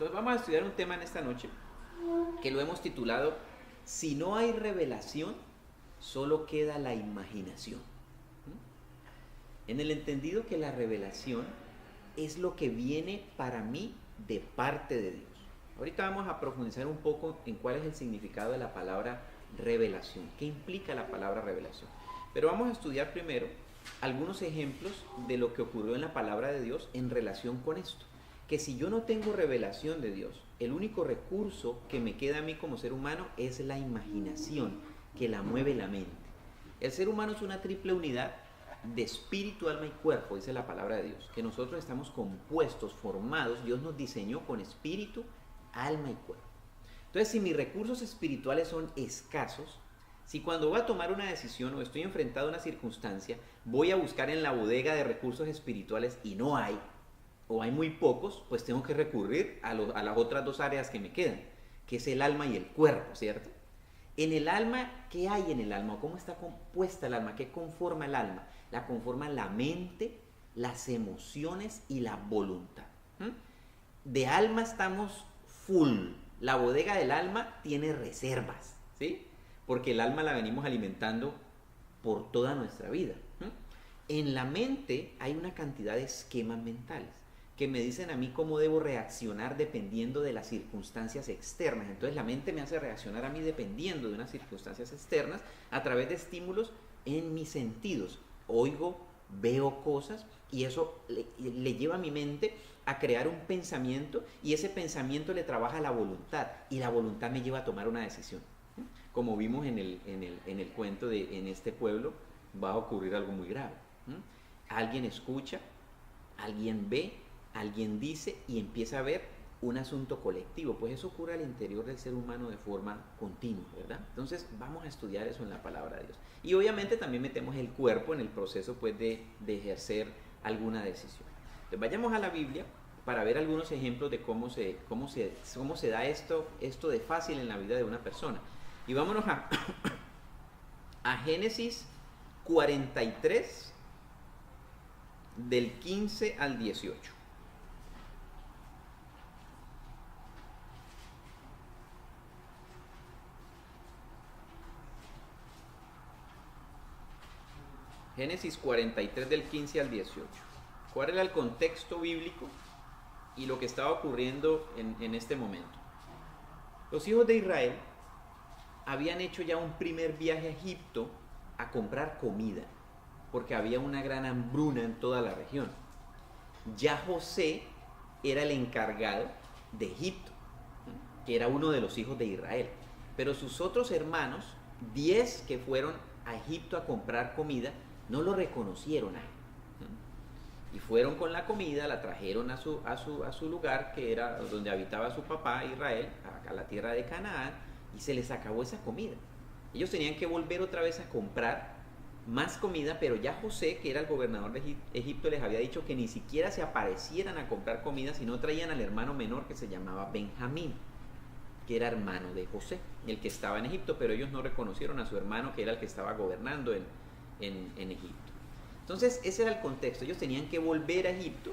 Entonces vamos a estudiar un tema en esta noche que lo hemos titulado Si no hay revelación, solo queda la imaginación. En el entendido que la revelación es lo que viene para mí de parte de Dios. Ahorita vamos a profundizar un poco en cuál es el significado de la palabra revelación, qué implica la palabra revelación. Pero vamos a estudiar primero algunos ejemplos de lo que ocurrió en la palabra de Dios en relación con esto. Que si yo no tengo revelación de Dios, el único recurso que me queda a mí como ser humano es la imaginación, que la mueve la mente. El ser humano es una triple unidad de espíritu, alma y cuerpo, dice la palabra de Dios, que nosotros estamos compuestos, formados, Dios nos diseñó con espíritu, alma y cuerpo. Entonces, si mis recursos espirituales son escasos, si cuando voy a tomar una decisión o estoy enfrentado a una circunstancia, voy a buscar en la bodega de recursos espirituales y no hay, o hay muy pocos, pues tengo que recurrir a las otras dos áreas que me quedan, que es el alma y el cuerpo, ¿cierto? En el alma, ¿qué hay en el alma? ¿Cómo está compuesta el alma? ¿Qué conforma el alma? La conforman la mente, las emociones y la voluntad. De alma estamos full. La bodega del alma tiene reservas, ¿sí? Porque el alma la venimos alimentando por toda nuestra vida. En la mente hay una cantidad de esquemas mentales que me dicen a mí cómo debo reaccionar dependiendo de las circunstancias externas. Entonces la mente me hace reaccionar a mí dependiendo de unas circunstancias externas a través de estímulos en mis sentidos. Oigo, veo cosas y eso le lleva a mi mente a crear un pensamiento y ese pensamiento le trabaja la voluntad y la voluntad me lleva a tomar una decisión. Como vimos en el cuento de en este pueblo va a ocurrir algo muy grave. Alguien escucha, alguien ve, alguien dice y empieza a ver un asunto colectivo, pues eso ocurre al interior del ser humano de forma continua, ¿verdad? Entonces vamos a estudiar eso en la palabra de Dios. Y obviamente también metemos el cuerpo en el proceso pues de ejercer alguna decisión. Entonces vayamos a la Biblia para ver algunos ejemplos de cómo se da esto de fácil en la vida de una persona. Y vámonos a Génesis 43, del 15 al 18. Génesis 43 del 15 al 18. ¿Cuál era el contexto bíblico y lo que estaba ocurriendo en este momento? Los hijos de Israel habían hecho ya un primer viaje a Egipto a comprar comida, porque había una gran hambruna en toda la región. Ya José era el encargado de Egipto, que era uno de los hijos de Israel. Pero sus otros hermanos, 10 que fueron a Egipto a comprar comida, no lo reconocieron a él. Y fueron con la comida, la trajeron a su lugar, que era donde habitaba su papá Israel, a la tierra de Canaán, y se les acabó esa comida. Ellos tenían que volver otra vez a comprar más comida, pero ya José, que era el gobernador de Egipto, les había dicho que ni siquiera se aparecieran a comprar comida, sino traían al hermano menor que se llamaba Benjamín, que era hermano de José, el que estaba en Egipto, pero ellos no reconocieron a su hermano, que era el que estaba gobernando en Egipto. Entonces ese era el contexto. Ellos tenían que volver a Egipto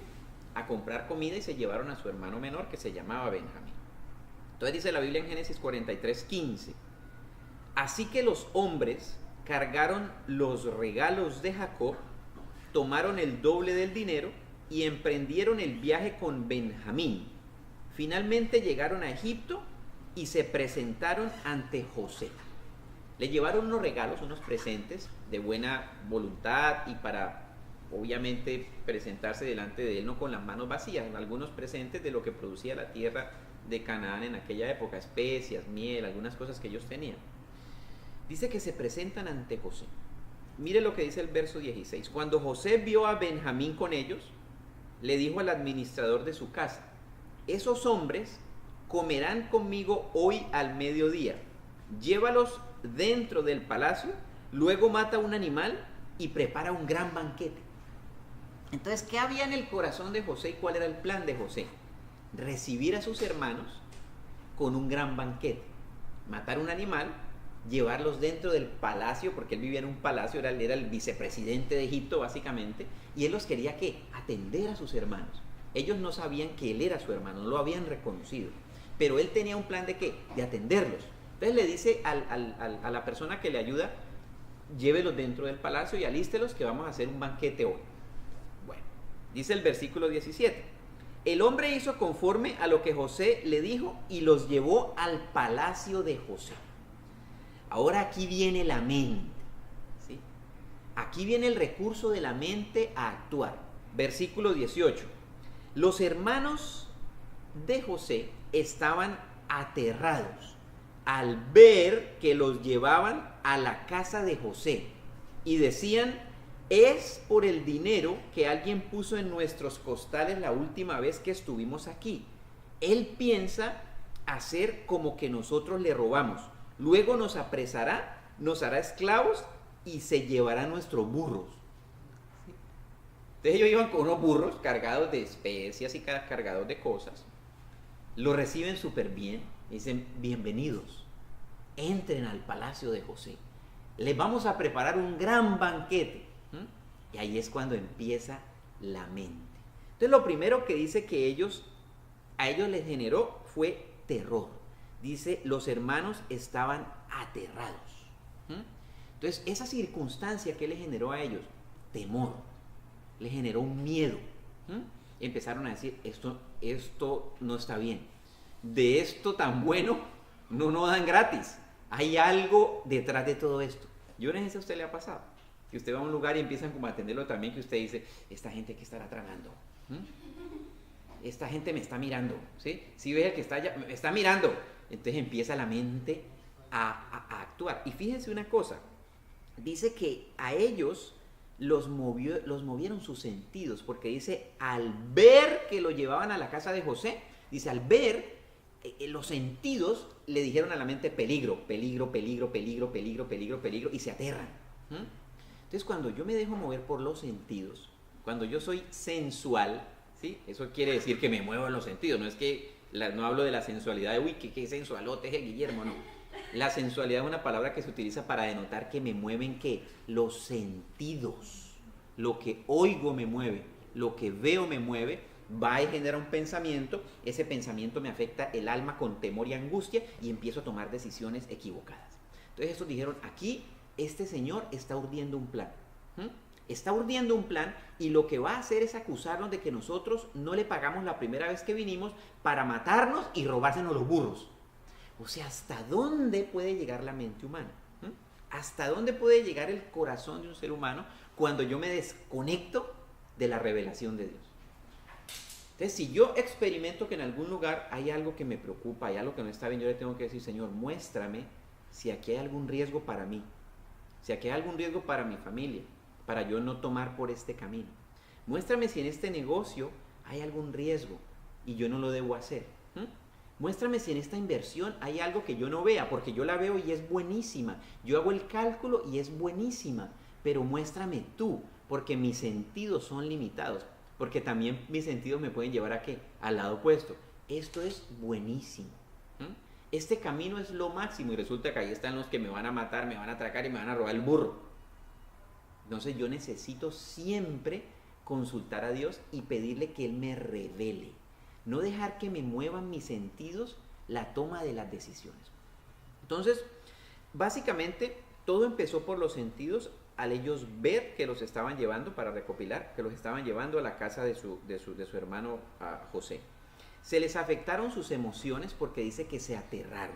a comprar comida y se llevaron a su hermano menor que se llamaba Benjamín. Entonces dice la Biblia en Génesis 43, 15: así que los hombres cargaron los regalos de Jacob, tomaron el doble del dinero y emprendieron el viaje con Benjamín. Finalmente llegaron a Egipto y se presentaron ante José. Le llevaron unos regalos, unos presentes de buena voluntad y para, obviamente, presentarse delante de él no con las manos vacías, algunos presentes de lo que producía la tierra de Canaán en aquella época, especias, miel, algunas cosas que ellos tenían. Dice que se presentan ante José. Mire lo que dice el verso 16. Cuando José vio a Benjamín con ellos, le dijo al administrador de su casa: esos hombres comerán conmigo hoy al mediodía. Llévalos dentro del palacio, luego mata un animal y prepara un gran banquete. Entonces, ¿qué había en el corazón de José y cuál era el plan de José? Recibir a sus hermanos con un gran banquete, matar un animal, llevarlos dentro del palacio, porque él vivía en un palacio, era el vicepresidente de Egipto básicamente, y él los quería, ¿qué? Atender a sus hermanos. Ellos no sabían que él era su hermano, no lo habían reconocido. Pero él tenía un plan de ¿qué? De atenderlos. Entonces le dice a la persona que le ayuda, llévelos dentro del palacio y alístelos que vamos a hacer un banquete hoy. Bueno, dice el versículo 17. El hombre hizo conforme a lo que José le dijo y los llevó al palacio de José. Ahora aquí viene la mente, ¿sí? Aquí viene el recurso de la mente a actuar. Versículo 18. Los hermanos de José estaban aterrados al ver que los llevaban a la casa de José y decían: es por el dinero que alguien puso en nuestros costales la última vez que estuvimos aquí. Él piensa hacer como que nosotros le robamos. Luego nos apresará, nos hará esclavos y se llevará nuestros burros. Entonces ellos iban con unos burros cargados de especias y cargados de cosas. Lo reciben súper bien. Dicen: bienvenidos, entren al palacio de José. Les vamos a preparar un gran banquete. Y ahí es cuando empieza la mente. Entonces lo primero que dice que a ellos les generó fue terror. Dice: los hermanos estaban aterrados. Entonces esa circunstancia que les generó a ellos, temor, les generó un miedo. Empezaron a decir: esto no está bien. De esto tan bueno no nos dan gratis. Hay algo detrás de todo esto. Yo no sé si a usted le ha pasado, que usted va a un lugar y empiezan como a atenderlo también, que usted dice: esta gente que estará tramando, esta gente me está mirando, ¿sí? Si ve el que está allá, me está mirando. Entonces empieza la mente a actuar. Y fíjense una cosa, dice que a ellos los movieron sus sentidos, porque dice: al ver que lo llevaban a la casa de José, dice, al ver, los sentidos le dijeron a la mente: peligro, peligro, peligro, peligro, peligro, peligro, peligro, y se aterran. Entonces cuando yo me dejo mover por los sentidos, cuando yo soy sensual, ¿sí? Eso quiere decir que me muevo en los sentidos, no es que no hablo de la sensualidad de: uy, qué sensualote es el Guillermo, no. La sensualidad es una palabra que se utiliza para denotar que me mueven ¿qué? Los sentidos. Lo que oigo me mueve, lo que veo me mueve, va y genera un pensamiento, ese pensamiento me afecta el alma con temor y angustia y empiezo a tomar decisiones equivocadas. Entonces estos dijeron: aquí este señor está urdiendo un plan. Está urdiendo un plan y lo que va a hacer es acusarnos de que nosotros no le pagamos la primera vez que vinimos para matarnos y robársenos los burros. O sea, ¿hasta dónde puede llegar la mente humana? ¿Hasta dónde puede llegar el corazón de un ser humano cuando yo me desconecto de la revelación de Dios? Entonces, si yo experimento que en algún lugar hay algo que me preocupa, hay algo que no está bien, yo le tengo que decir: Señor, muéstrame si aquí hay algún riesgo para mí, si aquí hay algún riesgo para mi familia, para yo no tomar por este camino. Muéstrame si en este negocio hay algún riesgo y yo no lo debo hacer. Muéstrame si en esta inversión hay algo que yo no vea, porque yo la veo y es buenísima. Yo hago el cálculo y es buenísima, pero muéstrame tú, porque mis sentidos son limitados, porque también mis sentidos me pueden llevar ¿a qué? Al lado opuesto. Esto es buenísimo. Este camino es lo máximo y resulta que ahí están los que me van a matar, me van a atracar y me van a robar el burro. Entonces yo necesito siempre consultar a Dios y pedirle que Él me revele. No dejar que me muevan mis sentidos la toma de las decisiones. Entonces, básicamente, todo empezó por los sentidos al ellos ver que los estaban llevando, para recopilar, que los estaban llevando a la casa de su hermano José. Se les afectaron sus emociones porque dice que se aterraron.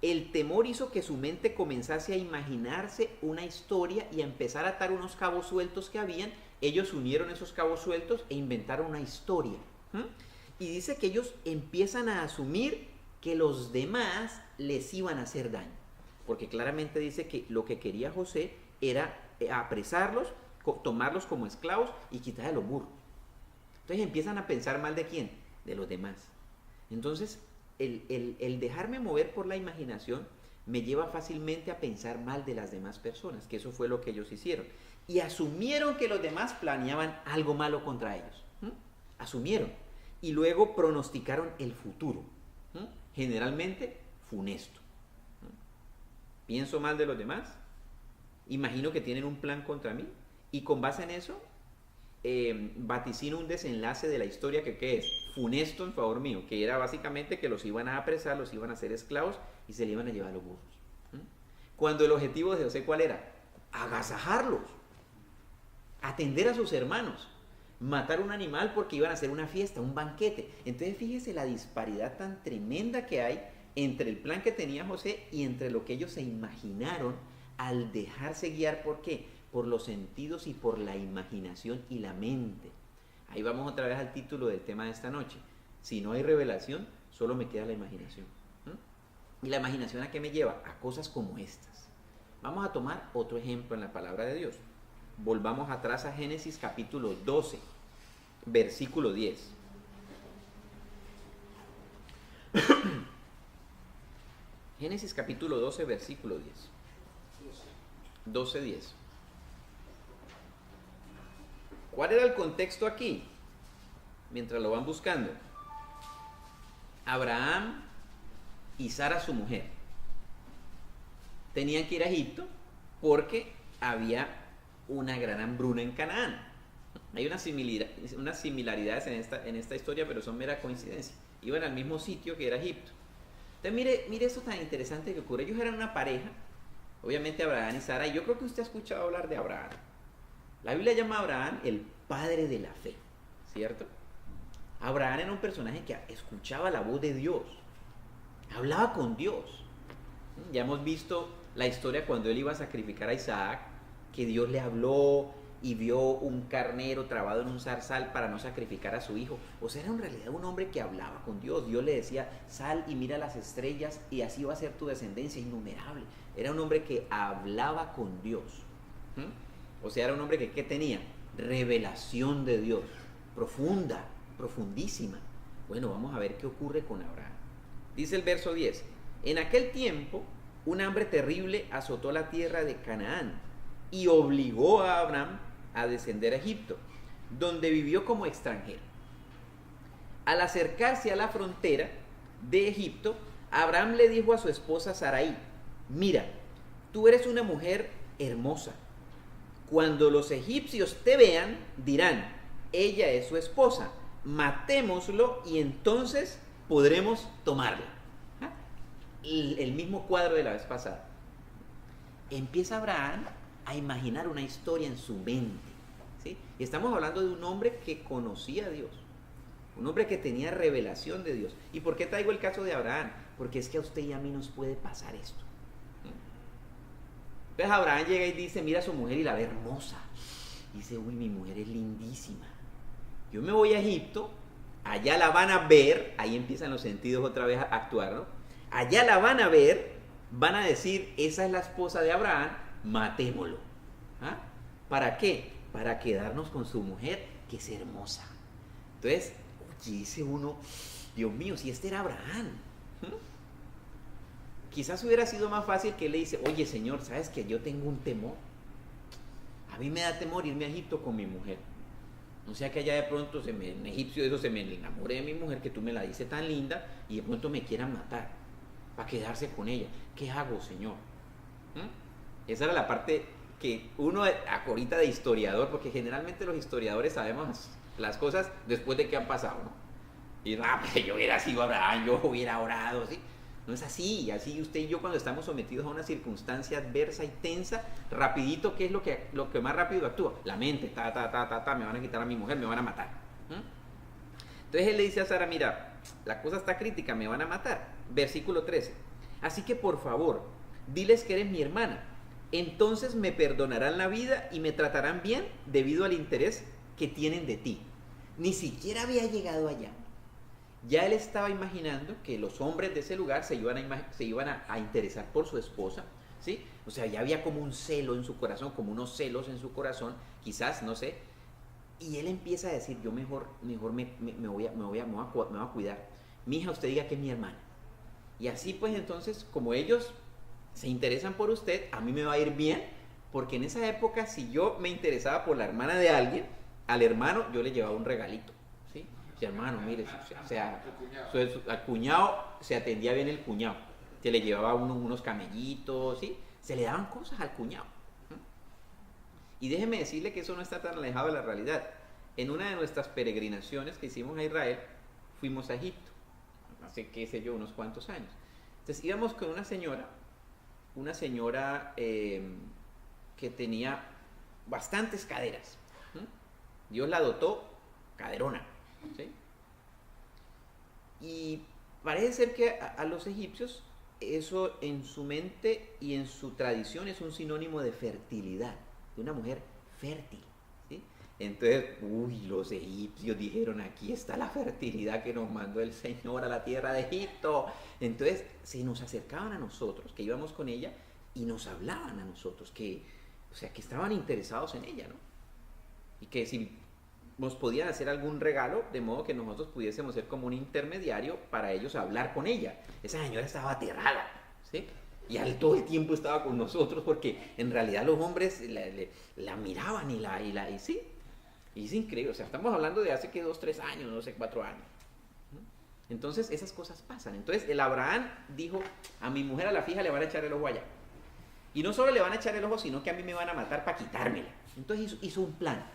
El temor hizo que su mente comenzase a imaginarse una historia y a empezar a atar unos cabos sueltos que habían. Ellos unieron esos cabos sueltos e inventaron una historia. Y dice que ellos empiezan a asumir que los demás les iban a hacer daño. Porque claramente dice que lo que quería José era apresarlos, tomarlos como esclavos y quitarles los burros. Entonces empiezan a pensar mal ¿de quién? De los demás. Entonces el dejarme mover por la imaginación me lleva fácilmente a pensar mal de las demás personas, que eso fue lo que ellos hicieron. Y asumieron que los demás planeaban algo malo contra ellos. Asumieron. Y luego pronosticaron el futuro, generalmente funesto. Pienso mal de los demás, imagino que tienen un plan contra mí y con base en eso vaticina un desenlace de la historia que ¿qué es? Funesto en favor mío, que era básicamente que los iban a apresar, los iban a hacer esclavos y se le iban a llevar los burros. Cuando el objetivo de José, ¿cuál era? Agasajarlos, atender a sus hermanos, matar un animal porque iban a hacer una fiesta, un banquete. Entonces fíjese la disparidad tan tremenda que hay entre el plan que tenía José y entre lo que ellos se imaginaron al dejarse guiar. ¿Por qué? Por los sentidos y por la imaginación y la mente. Ahí vamos otra vez al título del tema de esta noche. Si no hay revelación, solo me queda la imaginación. ¿Y la imaginación a qué me lleva? A cosas como estas. Vamos a tomar otro ejemplo en la palabra de Dios. Volvamos atrás a Génesis capítulo 12, versículo 10. Génesis capítulo 12, versículo 10. 12, 10. ¿Cuál era el contexto aquí? Mientras lo van buscando. Abraham y Sara, su mujer, tenían que ir a Egipto porque había una gran hambruna en Canaán. Hay unas similaridades en esta historia, pero son mera coincidencia. Iban al mismo sitio que era Egipto. Entonces mire esto tan interesante que ocurre. Ellos eran una pareja, obviamente Abraham y Sara, y yo creo que usted ha escuchado hablar de Abraham. La Biblia llama a Abraham el padre de la fe, ¿cierto? Abraham era un personaje que escuchaba la voz de Dios, hablaba con Dios. Ya hemos visto la historia cuando él iba a sacrificar a Isaac, que Dios le habló y vio un carnero trabado en un zarzal para no sacrificar a su hijo. O sea, era en realidad un hombre que hablaba con Dios. Dios le decía, sal y mira las estrellas y así va a ser tu descendencia innumerable. Era un hombre que hablaba con Dios. O sea, era un hombre que ¿qué tenía? Revelación de Dios, profunda, profundísima. Bueno, vamos a ver qué ocurre con Abraham. Dice el verso 10, en aquel tiempo un hambre terrible azotó la tierra de Canaán y obligó a Abraham a descender a Egipto, donde vivió como extranjero. Al acercarse a la frontera de Egipto, Abraham le dijo a su esposa Sarai, mira, tú eres una mujer hermosa. Cuando los egipcios te vean, dirán, ella es su esposa, matémoslo y entonces podremos tomarla. El mismo cuadro de la vez pasada. Empieza Abraham a imaginar una historia en su mente, ¿sí? Y estamos hablando de un hombre que conocía a Dios, un hombre que tenía revelación de Dios. ¿Y por qué traigo el caso de Abraham? Porque es que a usted y a mí nos puede pasar esto. Entonces Abraham llega y dice, mira a su mujer y la ve hermosa. Dice, uy, mi mujer es lindísima. Yo me voy a Egipto, allá la van a ver, ahí empiezan los sentidos otra vez a actuar, ¿no? Allá la van a ver, van a decir, esa es la esposa de Abraham, matémoslo. ¿Ah? ¿Para qué? Para quedarnos con su mujer, que es hermosa. Entonces, oye, dice uno, Dios mío, si este era Abraham. Quizás hubiera sido más fácil que él le dice, oye Señor, ¿sabes que yo tengo un temor? A mí me da temor irme a Egipto con mi mujer. No sea que allá de pronto en egipcio eso se me enamore de mi mujer, que tú me la dices tan linda, y de pronto me quieran matar para quedarse con ella. ¿Qué hago, Señor? Esa era la parte que uno ahorita de historiador, porque generalmente los historiadores sabemos las cosas después de que han pasado, ¿no? Y pues yo hubiera sido Abraham, yo hubiera orado, ¿sí? No es así. Así usted y yo, cuando estamos sometidos a una circunstancia adversa y tensa, rapidito, ¿qué es lo que más rápido actúa? La mente, me van a quitar a mi mujer, me van a matar. Entonces él le dice a Sara, mira, la cosa está crítica, me van a matar. Versículo 13. Así que por favor, diles que eres mi hermana. Entonces me perdonarán la vida y me tratarán bien debido al interés que tienen de ti. Ni siquiera había llegado allá. Ya él estaba imaginando que los hombres de ese lugar se iban a interesar por su esposa, ¿sí? O sea, ya había como un celo en su corazón, como unos celos en su corazón, quizás, no sé. Y él empieza a decir, yo mejor me voy a cuidar. Mi hija, usted diga que es mi hermana. Y así pues entonces, como ellos se interesan por usted, a mí me va a ir bien, porque en esa época, si yo me interesaba por la hermana de alguien, al hermano yo le llevaba un regalito. Sí, hermano, mire, o sea, al cuñado se atendía bien el cuñado, se le llevaba unos camellitos, ¿sí? Se le daban cosas al cuñado. Y déjeme decirle que eso no está tan alejado de la realidad. en una de nuestras peregrinaciones que hicimos a Israel, fuimos a Egipto, hace, qué sé yo, unos cuantos años. Entonces íbamos con una señora que tenía bastantes caderas. Dios la dotó caderona, ¿sí? Y parece ser que a los egipcios eso en su mente y en su tradición es un sinónimo de fertilidad, de una mujer fértil, ¿sí? Entonces, los egipcios dijeron, aquí está la fertilidad que nos mandó el Señor a la tierra de Egipto. Entonces se nos acercaban a nosotros, que íbamos con ella, y nos hablaban a nosotros, que estaban interesados en ella, ¿no? Y que si nos podían hacer algún regalo, de modo que nosotros pudiésemos ser como un intermediario para ellos hablar con ella. Esa señora estaba aterrada, ¿sí? Y todo el tiempo estaba con nosotros, porque en realidad los hombres la miraban y sí. Y es increíble, estamos hablando de hace que 2, 3 años, no sé, 4 años. Entonces esas cosas pasan. Entonces el Abraham dijo, a mi mujer a la fija le van a echar el ojo allá. Y no solo le van a echar el ojo, sino que a mí me van a matar para quitármela. Entonces hizo un plan.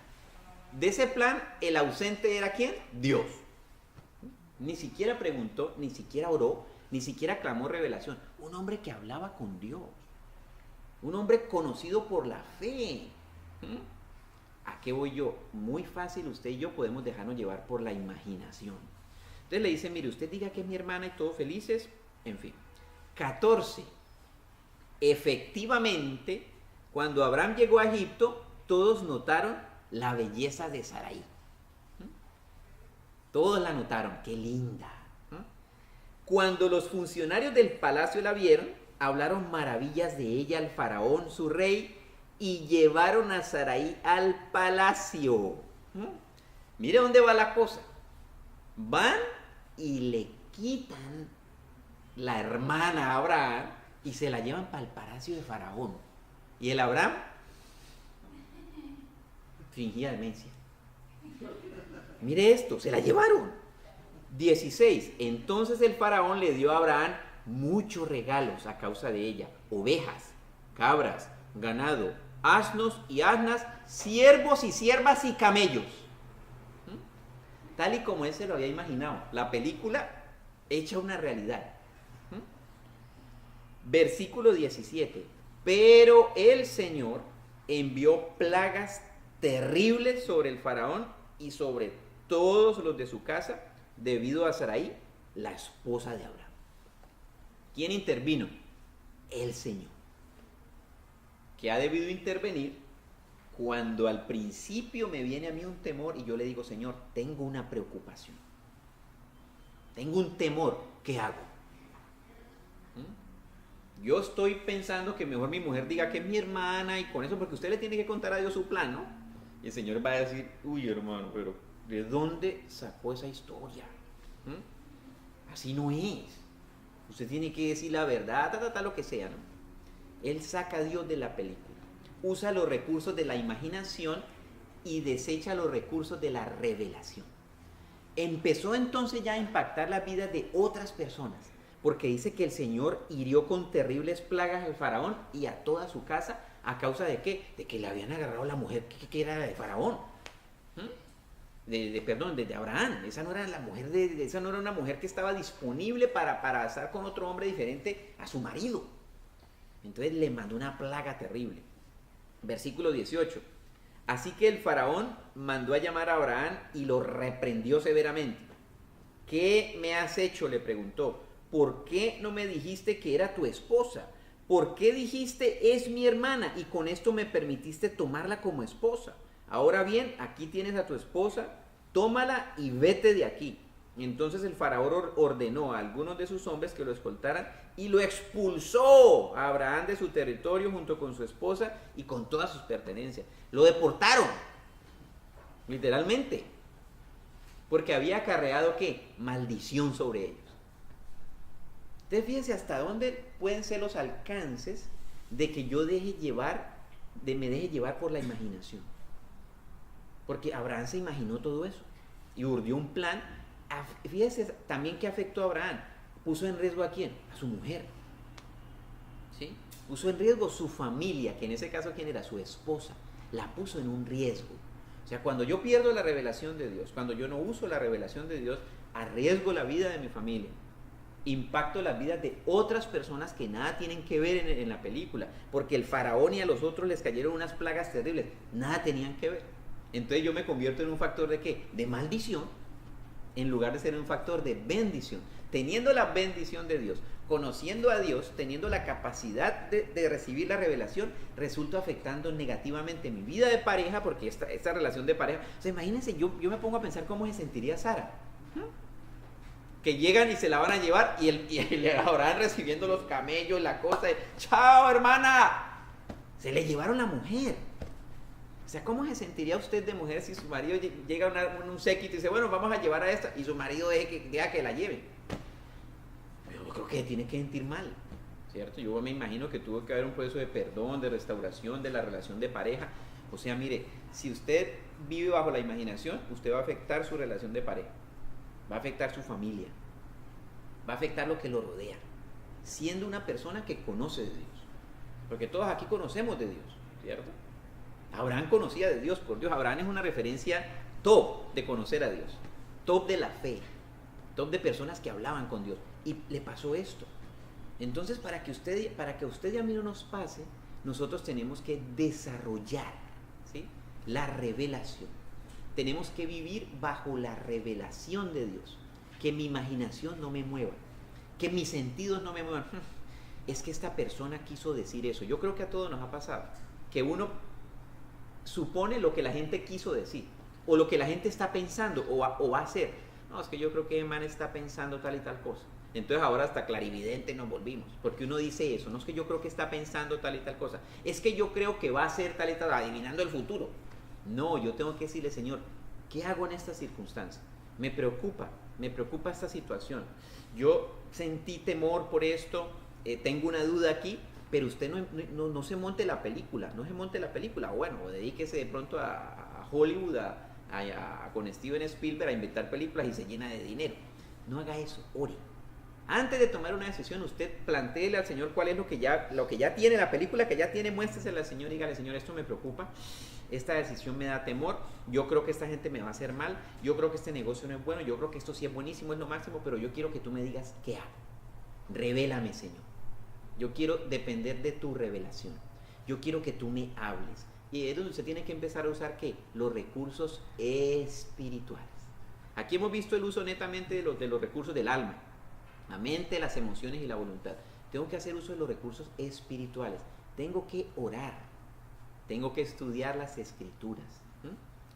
De ese plan, el ausente era ¿quién? Dios. Ni siquiera preguntó, ni siquiera oró, ni siquiera clamó revelación. Un hombre que hablaba con Dios. Un hombre conocido por la fe. ¿A qué voy yo? Muy fácil, usted y yo podemos dejarnos llevar por la imaginación. Entonces le dice, mire, usted diga que es mi hermana y todos felices. En fin. 14. Efectivamente, cuando Abraham llegó a Egipto, todos notaron la belleza de Sarai. Todos la notaron, qué linda. Cuando los funcionarios del palacio la vieron, hablaron maravillas de ella al faraón, su rey, y llevaron a Sarai al palacio. Mire dónde va la cosa. Van y le quitan la hermana a Abraham y se la llevan para el palacio de faraón. Y el Abraham fingía demencia. Mire esto, se la llevaron. 16. Entonces el faraón le dio a Abraham muchos regalos a causa de ella: ovejas, cabras, ganado, asnos y asnas, siervos y siervas y camellos. Tal y como él se lo había imaginado. La película hecha una realidad. Versículo 17. Pero el Señor envió plagas terribles sobre el faraón y sobre todos los de su casa, debido a Sarai, la esposa de Abraham. ¿Quién intervino? El Señor, que ha debido intervenir cuando al principio me viene a mí un temor y yo le digo, Señor, tengo una preocupación, tengo un temor, ¿qué hago? Yo estoy pensando que mejor mi mujer diga que es mi hermana y con eso, porque usted le tiene que contar a Dios su plan, ¿no? Y el Señor va a decir, uy, hermano, pero ¿de dónde sacó esa historia? Así no es. Usted tiene que decir la verdad, lo que sea, ¿no? Él saca a Dios de la película, usa los recursos de la imaginación y desecha los recursos de la revelación. Empezó entonces ya a impactar la vida de otras personas, porque dice que el Señor hirió con terribles plagas al faraón y a toda su casa. ¿A causa de qué? De que le habían agarrado la mujer que era de faraón. De Abraham. Esa no era la mujer esa no era una mujer que estaba disponible para estar con otro hombre diferente a su marido. Entonces le mandó una plaga terrible. Versículo 18. Así que el faraón mandó a llamar a Abraham y lo reprendió severamente. ¿Qué me has hecho?, le preguntó. ¿Por qué no me dijiste que era tu esposa? ¿Por qué dijiste es mi hermana y con esto me permitiste tomarla como esposa? Ahora bien, aquí tienes a tu esposa, tómala y vete de aquí. Entonces el faraón ordenó a algunos de sus hombres que lo escoltaran y lo expulsó a Abraham de su territorio junto con su esposa y con todas sus pertenencias. Lo deportaron, literalmente, porque había acarreado ¿qué? Maldición sobre ellos. Entonces fíjense hasta dónde pueden ser los alcances de que yo me deje llevar por la imaginación. Porque Abraham se imaginó todo eso y urdió un plan. Fíjense también que afectó a Abraham. ¿Puso en riesgo a quién? A su mujer. ¿Sí? Puso en riesgo su familia, que en ese caso ¿quién era? Su esposa. La puso en un riesgo. O sea, cuando yo pierdo la revelación de Dios, cuando yo no uso la revelación de Dios, arriesgo la vida de mi familia, impacto las vidas de otras personas que nada tienen que ver en la película, porque el faraón y a los otros les cayeron unas plagas terribles, nada tenían que ver. Entonces yo me convierto en un factor de ¿qué? De maldición, en lugar de ser un factor de bendición. Teniendo la bendición de Dios, conociendo a Dios, teniendo la capacidad de recibir la revelación, resulta afectando negativamente mi vida de pareja, porque esta relación de pareja, o sea, imagínense, yo me pongo a pensar cómo se sentiría Sara, que llegan y se la van a llevar y el Abraham recibiendo los camellos, la cosa, chao hermana, se le llevaron la mujer. O sea, ¿cómo se sentiría usted de mujer si su marido llega a un séquito y dice, bueno, vamos a llevar a esta, y su marido deja que la lleve? Yo creo que tiene que sentir mal, ¿cierto? Yo me imagino que tuvo que haber un proceso de perdón, de restauración de la relación de pareja. O sea, mire, si usted vive bajo la imaginación, usted va a afectar su relación de pareja, va a afectar su familia, va a afectar lo que lo rodea, siendo una persona que conoce de Dios. Porque todos aquí conocemos de Dios, ¿cierto? Abraham conocía de Dios, por Dios. Abraham es una referencia top de conocer a Dios, top de la fe, top de personas que hablaban con Dios. Y le pasó esto. Entonces, para que a usted y a mí no nos pase, nosotros tenemos que desarrollar, ¿sí?, la revelación. Tenemos que vivir bajo la revelación de Dios. Que mi imaginación no me mueva, que mis sentidos no me muevan. Es que esta persona quiso decir eso. Yo creo que a todos nos ha pasado, que uno supone lo que la gente quiso decir, o lo que la gente está pensando, o va a hacer. No, es que yo creo que el man está pensando tal y tal cosa. Entonces ahora hasta clarividente nos volvimos, porque uno dice eso. No es que yo creo que está pensando tal y tal cosa, es que yo creo que va a hacer tal y tal, adivinando el futuro. No, yo tengo que decirle, Señor, ¿qué hago en esta circunstancia? Me preocupa esta situación. Yo sentí temor por esto, tengo una duda aquí, pero usted no se monte la película, bueno, dedíquese de pronto a Hollywood, con Steven Spielberg a inventar películas y se llena de dinero. No haga eso, ore. Antes de tomar una decisión, usted plantéele al Señor cuál es lo que ya tiene, la película que ya tiene, muéstresela al Señor y dígale, Señor, esto me preocupa, esta decisión me da temor, yo creo que esta gente me va a hacer mal, yo creo que este negocio no es bueno, yo creo que esto sí es buenísimo, es lo máximo, pero yo quiero que tú me digas qué hago. Revélame, Señor. Yo quiero depender de tu revelación. Yo quiero que tú me hables. Y es donde usted tiene que empezar a usar, ¿qué? Los recursos espirituales. Aquí hemos visto el uso netamente de los recursos del alma, la mente, las emociones y la voluntad. Tengo que hacer uso de los recursos espirituales. Tengo que orar. Tengo que estudiar las escrituras.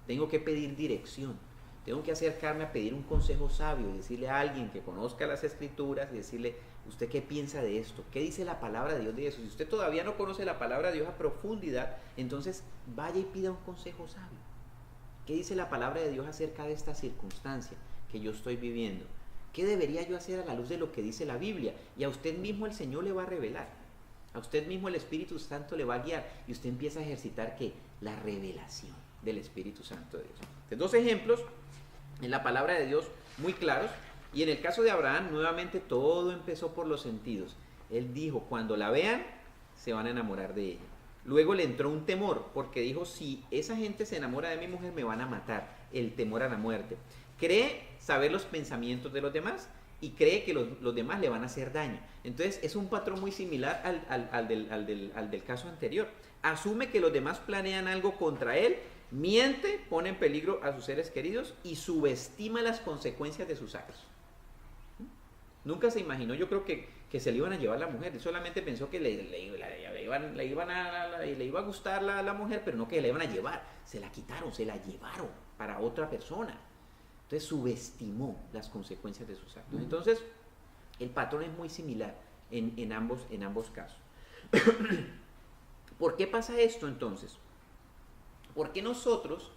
Tengo que pedir dirección. Tengo que acercarme a pedir un consejo sabio y decirle a alguien que conozca las escrituras y decirle, ¿usted qué piensa de esto? ¿Qué dice la palabra de Dios de eso? Si usted todavía no conoce la palabra de Dios a profundidad, entonces vaya y pida un consejo sabio. ¿Qué dice la palabra de Dios acerca de esta circunstancia que yo estoy viviendo? ¿Qué debería yo hacer a la luz de lo que dice la Biblia? Y a usted mismo el Señor le va a revelar. A usted mismo el Espíritu Santo le va a guiar. Y usted empieza a ejercitar, ¿qué? La revelación del Espíritu Santo de Dios. Entonces, dos ejemplos en la palabra de Dios muy claros. Y en el caso de Abraham, nuevamente todo empezó por los sentidos. Él dijo, cuando la vean, se van a enamorar de ella. Luego le entró un temor, porque dijo, si esa gente se enamora de mi mujer, me van a matar. El temor a la muerte. Cree saber los pensamientos de los demás y cree que los demás le van a hacer daño. Entonces es un patrón muy similar al del caso anterior. Asume que los demás planean algo contra él, miente, pone en peligro a sus seres queridos y subestima las consecuencias de sus actos. Nunca se imaginó, yo creo que se le iban a llevar la mujer. Él solamente pensó que le iba a gustar la mujer, pero no que le iban a llevar. Se la quitaron, se la llevaron para otra persona. Entonces subestimó las consecuencias de sus actos. Entonces el patrón es muy similar en ambos casos. ¿Por qué pasa esto entonces? Porque nosotros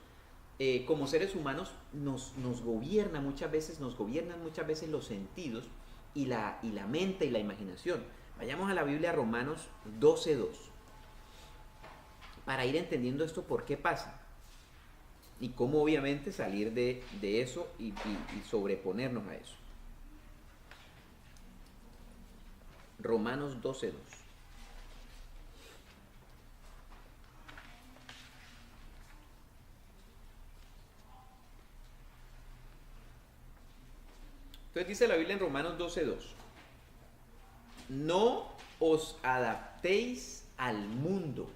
como seres humanos nos gobiernan muchas veces los sentidos y la mente y la imaginación. Vayamos a la Biblia, Romanos 12:2, para ir entendiendo esto, por qué pasa y cómo obviamente salir de eso y sobreponernos a eso. Romanos 12:2. Entonces dice la Biblia en Romanos 12:2. No os adaptéis al mundo,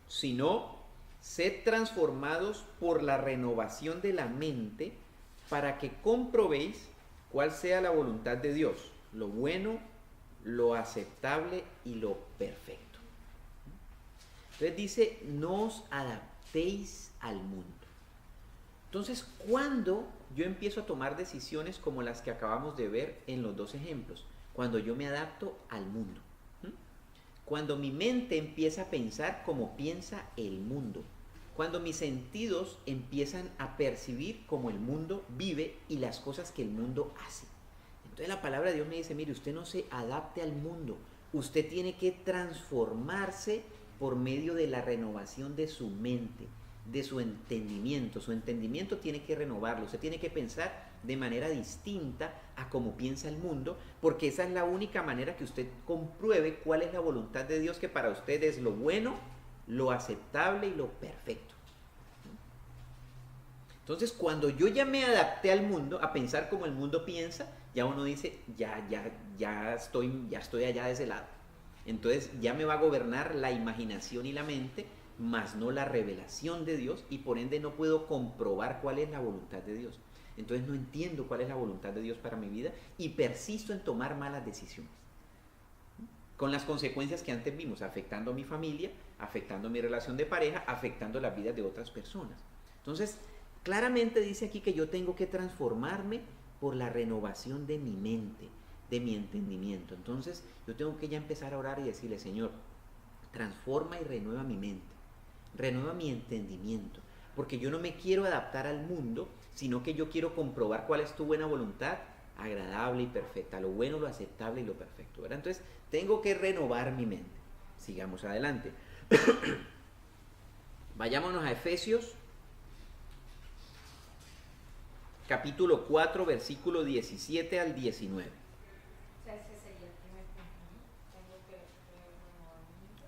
sino sed transformados por la renovación de la mente para que comprobéis cuál sea la voluntad de Dios, lo bueno, lo aceptable y lo perfecto. Entonces dice, no os adaptéis al mundo. Entonces, ¿cuándo yo empiezo a tomar decisiones como las que acabamos de ver en los dos ejemplos? Cuando yo me adapto al mundo. Cuando mi mente empieza a pensar como piensa el mundo. Cuando mis sentidos empiezan a percibir como el mundo vive y las cosas que el mundo hace. Entonces la palabra de Dios me dice, mire, usted no se adapte al mundo. Usted tiene que transformarse por medio de la renovación de su mente, de su entendimiento. Su entendimiento tiene que renovarlo. Usted tiene que pensar de manera distinta a cómo piensa el mundo, porque esa es la única manera que usted compruebe cuál es la voluntad de Dios, que para usted es lo bueno, lo aceptable y lo perfecto. Entonces, cuando yo ya me adapté al mundo, a pensar como el mundo piensa, ya uno dice, ya estoy allá de ese lado. Entonces ya me va a gobernar la imaginación y la mente, más no la revelación de Dios, y por ende no puedo comprobar cuál es la voluntad de Dios. Entonces no entiendo cuál es la voluntad de Dios para mi vida y persisto en tomar malas decisiones. Con las consecuencias que antes vimos, afectando a mi familia, afectando mi relación de pareja, afectando las vidas de otras personas. Entonces, claramente dice aquí que yo tengo que transformarme por la renovación de mi mente, de mi entendimiento. Entonces, yo tengo que ya empezar a orar y decirle, Señor, transforma y renueva mi mente, renueva mi entendimiento, porque yo no me quiero adaptar al mundo, sino que yo quiero comprobar cuál es tu buena voluntad, agradable y perfecta, lo bueno, lo aceptable y lo perfecto, ¿verdad? Entonces, tengo que renovar mi mente. Sigamos adelante. Vayámonos a Efesios, capítulo 4, versículo 17 al 19.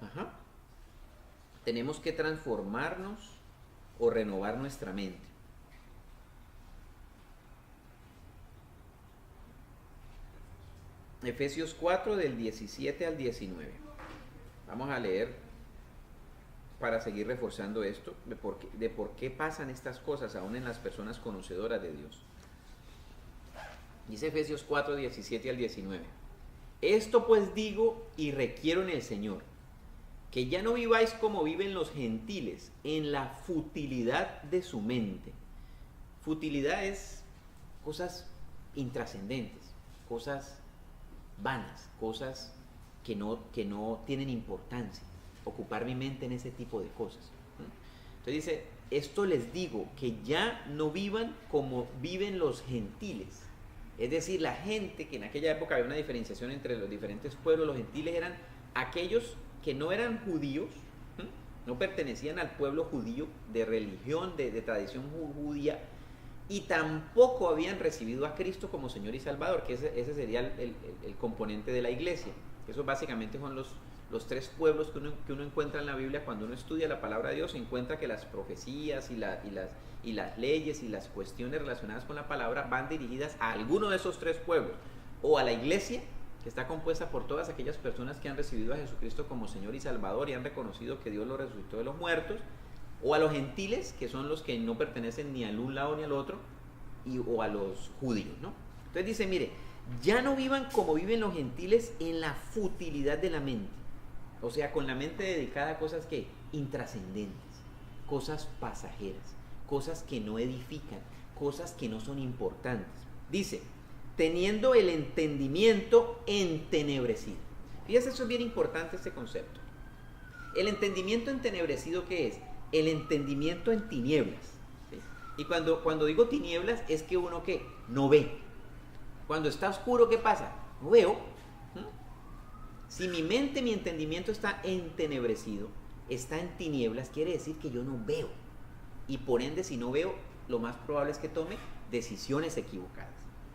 Ajá. Tenemos que transformarnos o renovar nuestra mente. Efesios 4 del 17 al 19. Vamos a leer para seguir reforzando esto, de por qué pasan estas cosas aún en las personas conocedoras de Dios. Dice Efesios 4, 17 al 19. Esto pues digo y requiero en el Señor, que ya no viváis como viven los gentiles, en la futilidad de su mente. Futilidad es cosas intrascendentes, cosas vanas, cosas que no tienen importancia. Ocupar mi mente en ese tipo de cosas. Entonces dice, esto les digo, que ya no vivan como viven los gentiles. Es decir, la gente, que en aquella época había una diferenciación entre los diferentes pueblos. Los gentiles eran aquellos que no eran judíos, no pertenecían al pueblo judío, de religión, de tradición judía, y tampoco habían recibido a Cristo como Señor y Salvador, que ese sería el componente de la iglesia. Esos básicamente son los tres pueblos que uno encuentra en la Biblia. Cuando uno estudia la palabra de Dios, se encuentra que las profecías y las leyes y las cuestiones relacionadas con la palabra van dirigidas a alguno de esos tres pueblos, o a la iglesia, que está compuesta por todas aquellas personas que han recibido a Jesucristo como Señor y Salvador y han reconocido que Dios lo resucitó de los muertos, o a los gentiles, que son los que no pertenecen ni al un lado ni al otro, o a los judíos, ¿no? Entonces dice, mire, ya no vivan como viven los gentiles en la futilidad de la mente, o sea, con la mente dedicada a cosas que intrascendentes, cosas pasajeras, cosas que no edifican, cosas que no son importantes. Dice, teniendo el entendimiento entenebrecido. Fíjese, eso es bien importante, este concepto. El entendimiento entenebrecido, ¿qué es? El entendimiento en tinieblas. ¿Sí? Y cuando digo tinieblas, es que uno, ¿qué? No ve. Cuando está oscuro, ¿qué pasa? No veo. Si mi mente, mi entendimiento está entenebrecido, está en tinieblas, quiere decir que yo no veo. Y por ende, si no veo, lo más probable es que tome decisiones equivocadas.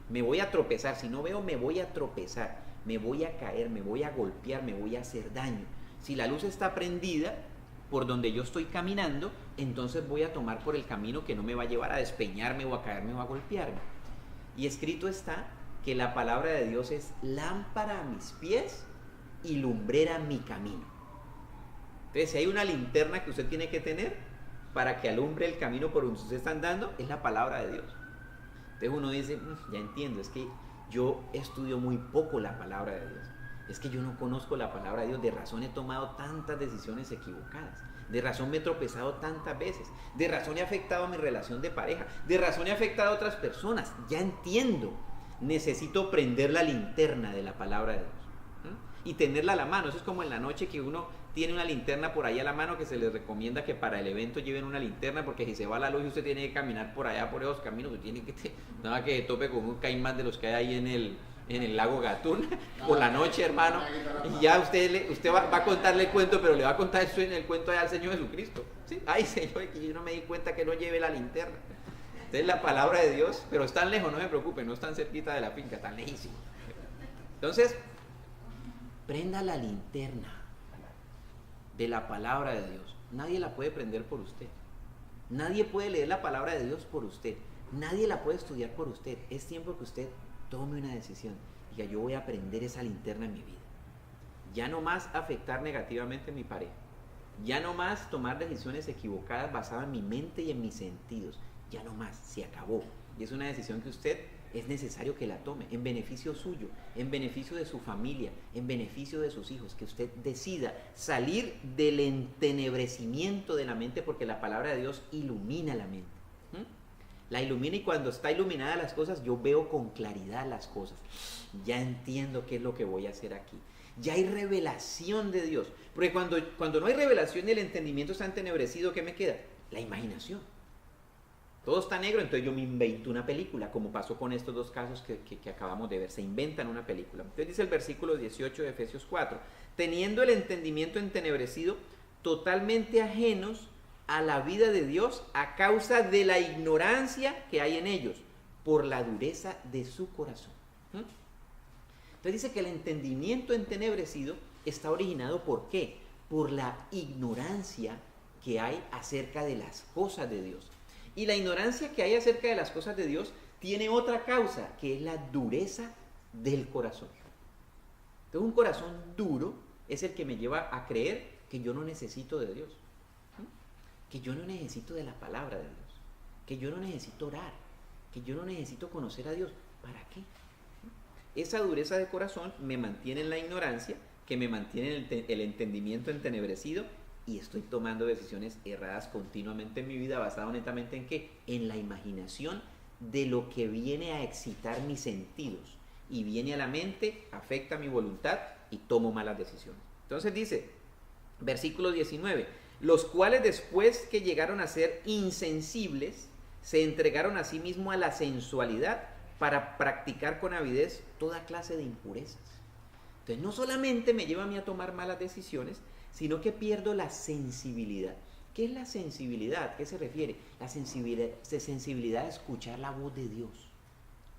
Me voy a tropezar. Si no veo, me voy a tropezar. Me voy a caer, me voy a golpear, me voy a hacer daño. Si la luz está prendida por donde yo estoy caminando, entonces voy a tomar por el camino que no me va a llevar a despeñarme o a caerme o a golpearme. Y escrito está que la palabra de Dios es lámpara a mis pies y lumbrera mi camino. Entonces, si hay una linterna que usted tiene que tener para que alumbre el camino por donde usted está andando, es la palabra de Dios. Entonces uno dice, ya entiendo, es que yo estudio muy poco la palabra de Dios. Es que yo no conozco la palabra de Dios, de razón he tomado tantas decisiones equivocadas, de razón me he tropezado tantas veces, de razón he afectado a mi relación de pareja, de razón he afectado a otras personas. Ya entiendo, necesito prender la linterna de la palabra de Dios, ¿sí? Y tenerla a la mano. Eso es como en la noche que uno tiene una linterna por ahí a la mano, que se les recomienda que para el evento lleven una linterna, porque si se va la luz y usted tiene que caminar por allá, por esos caminos, usted tiene que nada que tope con un caimán de los que hay ahí en el lago Gatún por la noche, hermano, y ya usted va a contarle el cuento, pero le va a contar eso en el cuento allá al Señor Jesucristo, ¿sí? Ay, Señor, que yo no me di cuenta que no lleve la linterna. Entonces la palabra de Dios, pero es tan lejos, no se preocupe, no es tan cerquita de la finca, tan lejísimo. Entonces, prenda la linterna de la palabra de Dios. Nadie la puede prender por usted. Nadie puede leer la palabra de Dios por usted. Nadie la puede estudiar por usted. Es tiempo que usted tome una decisión. Diga, yo voy a prender esa linterna en mi vida. Ya no más afectar negativamente a mi pareja. Ya no más tomar decisiones equivocadas basadas en mi mente y en mis sentidos. Ya no más, se acabó. Y es una decisión que usted es necesario que la tome en beneficio suyo, en beneficio de su familia, en beneficio de sus hijos, que usted decida salir del entenebrecimiento de la mente, porque la palabra de Dios ilumina la mente. La ilumina, y cuando está iluminada las cosas, yo veo con claridad las cosas. Ya entiendo qué es lo que voy a hacer aquí. Ya hay revelación de Dios. Porque cuando no hay revelación y el entendimiento está entenebrecido, ¿qué me queda? La imaginación. Todo está negro, entonces yo me invento una película, como pasó con estos dos casos que acabamos de ver. Se inventan una película. Entonces dice el versículo 18 de Efesios 4, teniendo el entendimiento entenebrecido, totalmente ajenos a la vida de Dios a causa de la ignorancia que hay en ellos, por la dureza de su corazón. Entonces dice que el entendimiento entenebrecido está originado ¿por qué? Por la ignorancia que hay acerca de las cosas de Dios. Y la ignorancia que hay acerca de las cosas de Dios tiene otra causa, que es la dureza del corazón. Entonces un corazón duro es el que me lleva a creer que yo no necesito de Dios, que yo no necesito de la palabra de Dios, que yo no necesito orar, que yo no necesito conocer a Dios. ¿Para qué? Esa dureza de corazón me mantiene en la ignorancia, que me mantiene en el entendimiento entenebrecido, y estoy tomando decisiones erradas continuamente en mi vida, basado netamente en ¿qué? En la imaginación de lo que viene a excitar mis sentidos, y viene a la mente, afecta mi voluntad y tomo malas decisiones. Entonces dice, versículo 19, los cuales después que llegaron a ser insensibles, se entregaron a sí mismos a la sensualidad para practicar con avidez toda clase de impurezas. Entonces no solamente me lleva a mí a tomar malas decisiones, sino que pierdo la sensibilidad. ¿Qué es la sensibilidad? ¿A qué se refiere? La sensibilidad a escuchar la voz de Dios,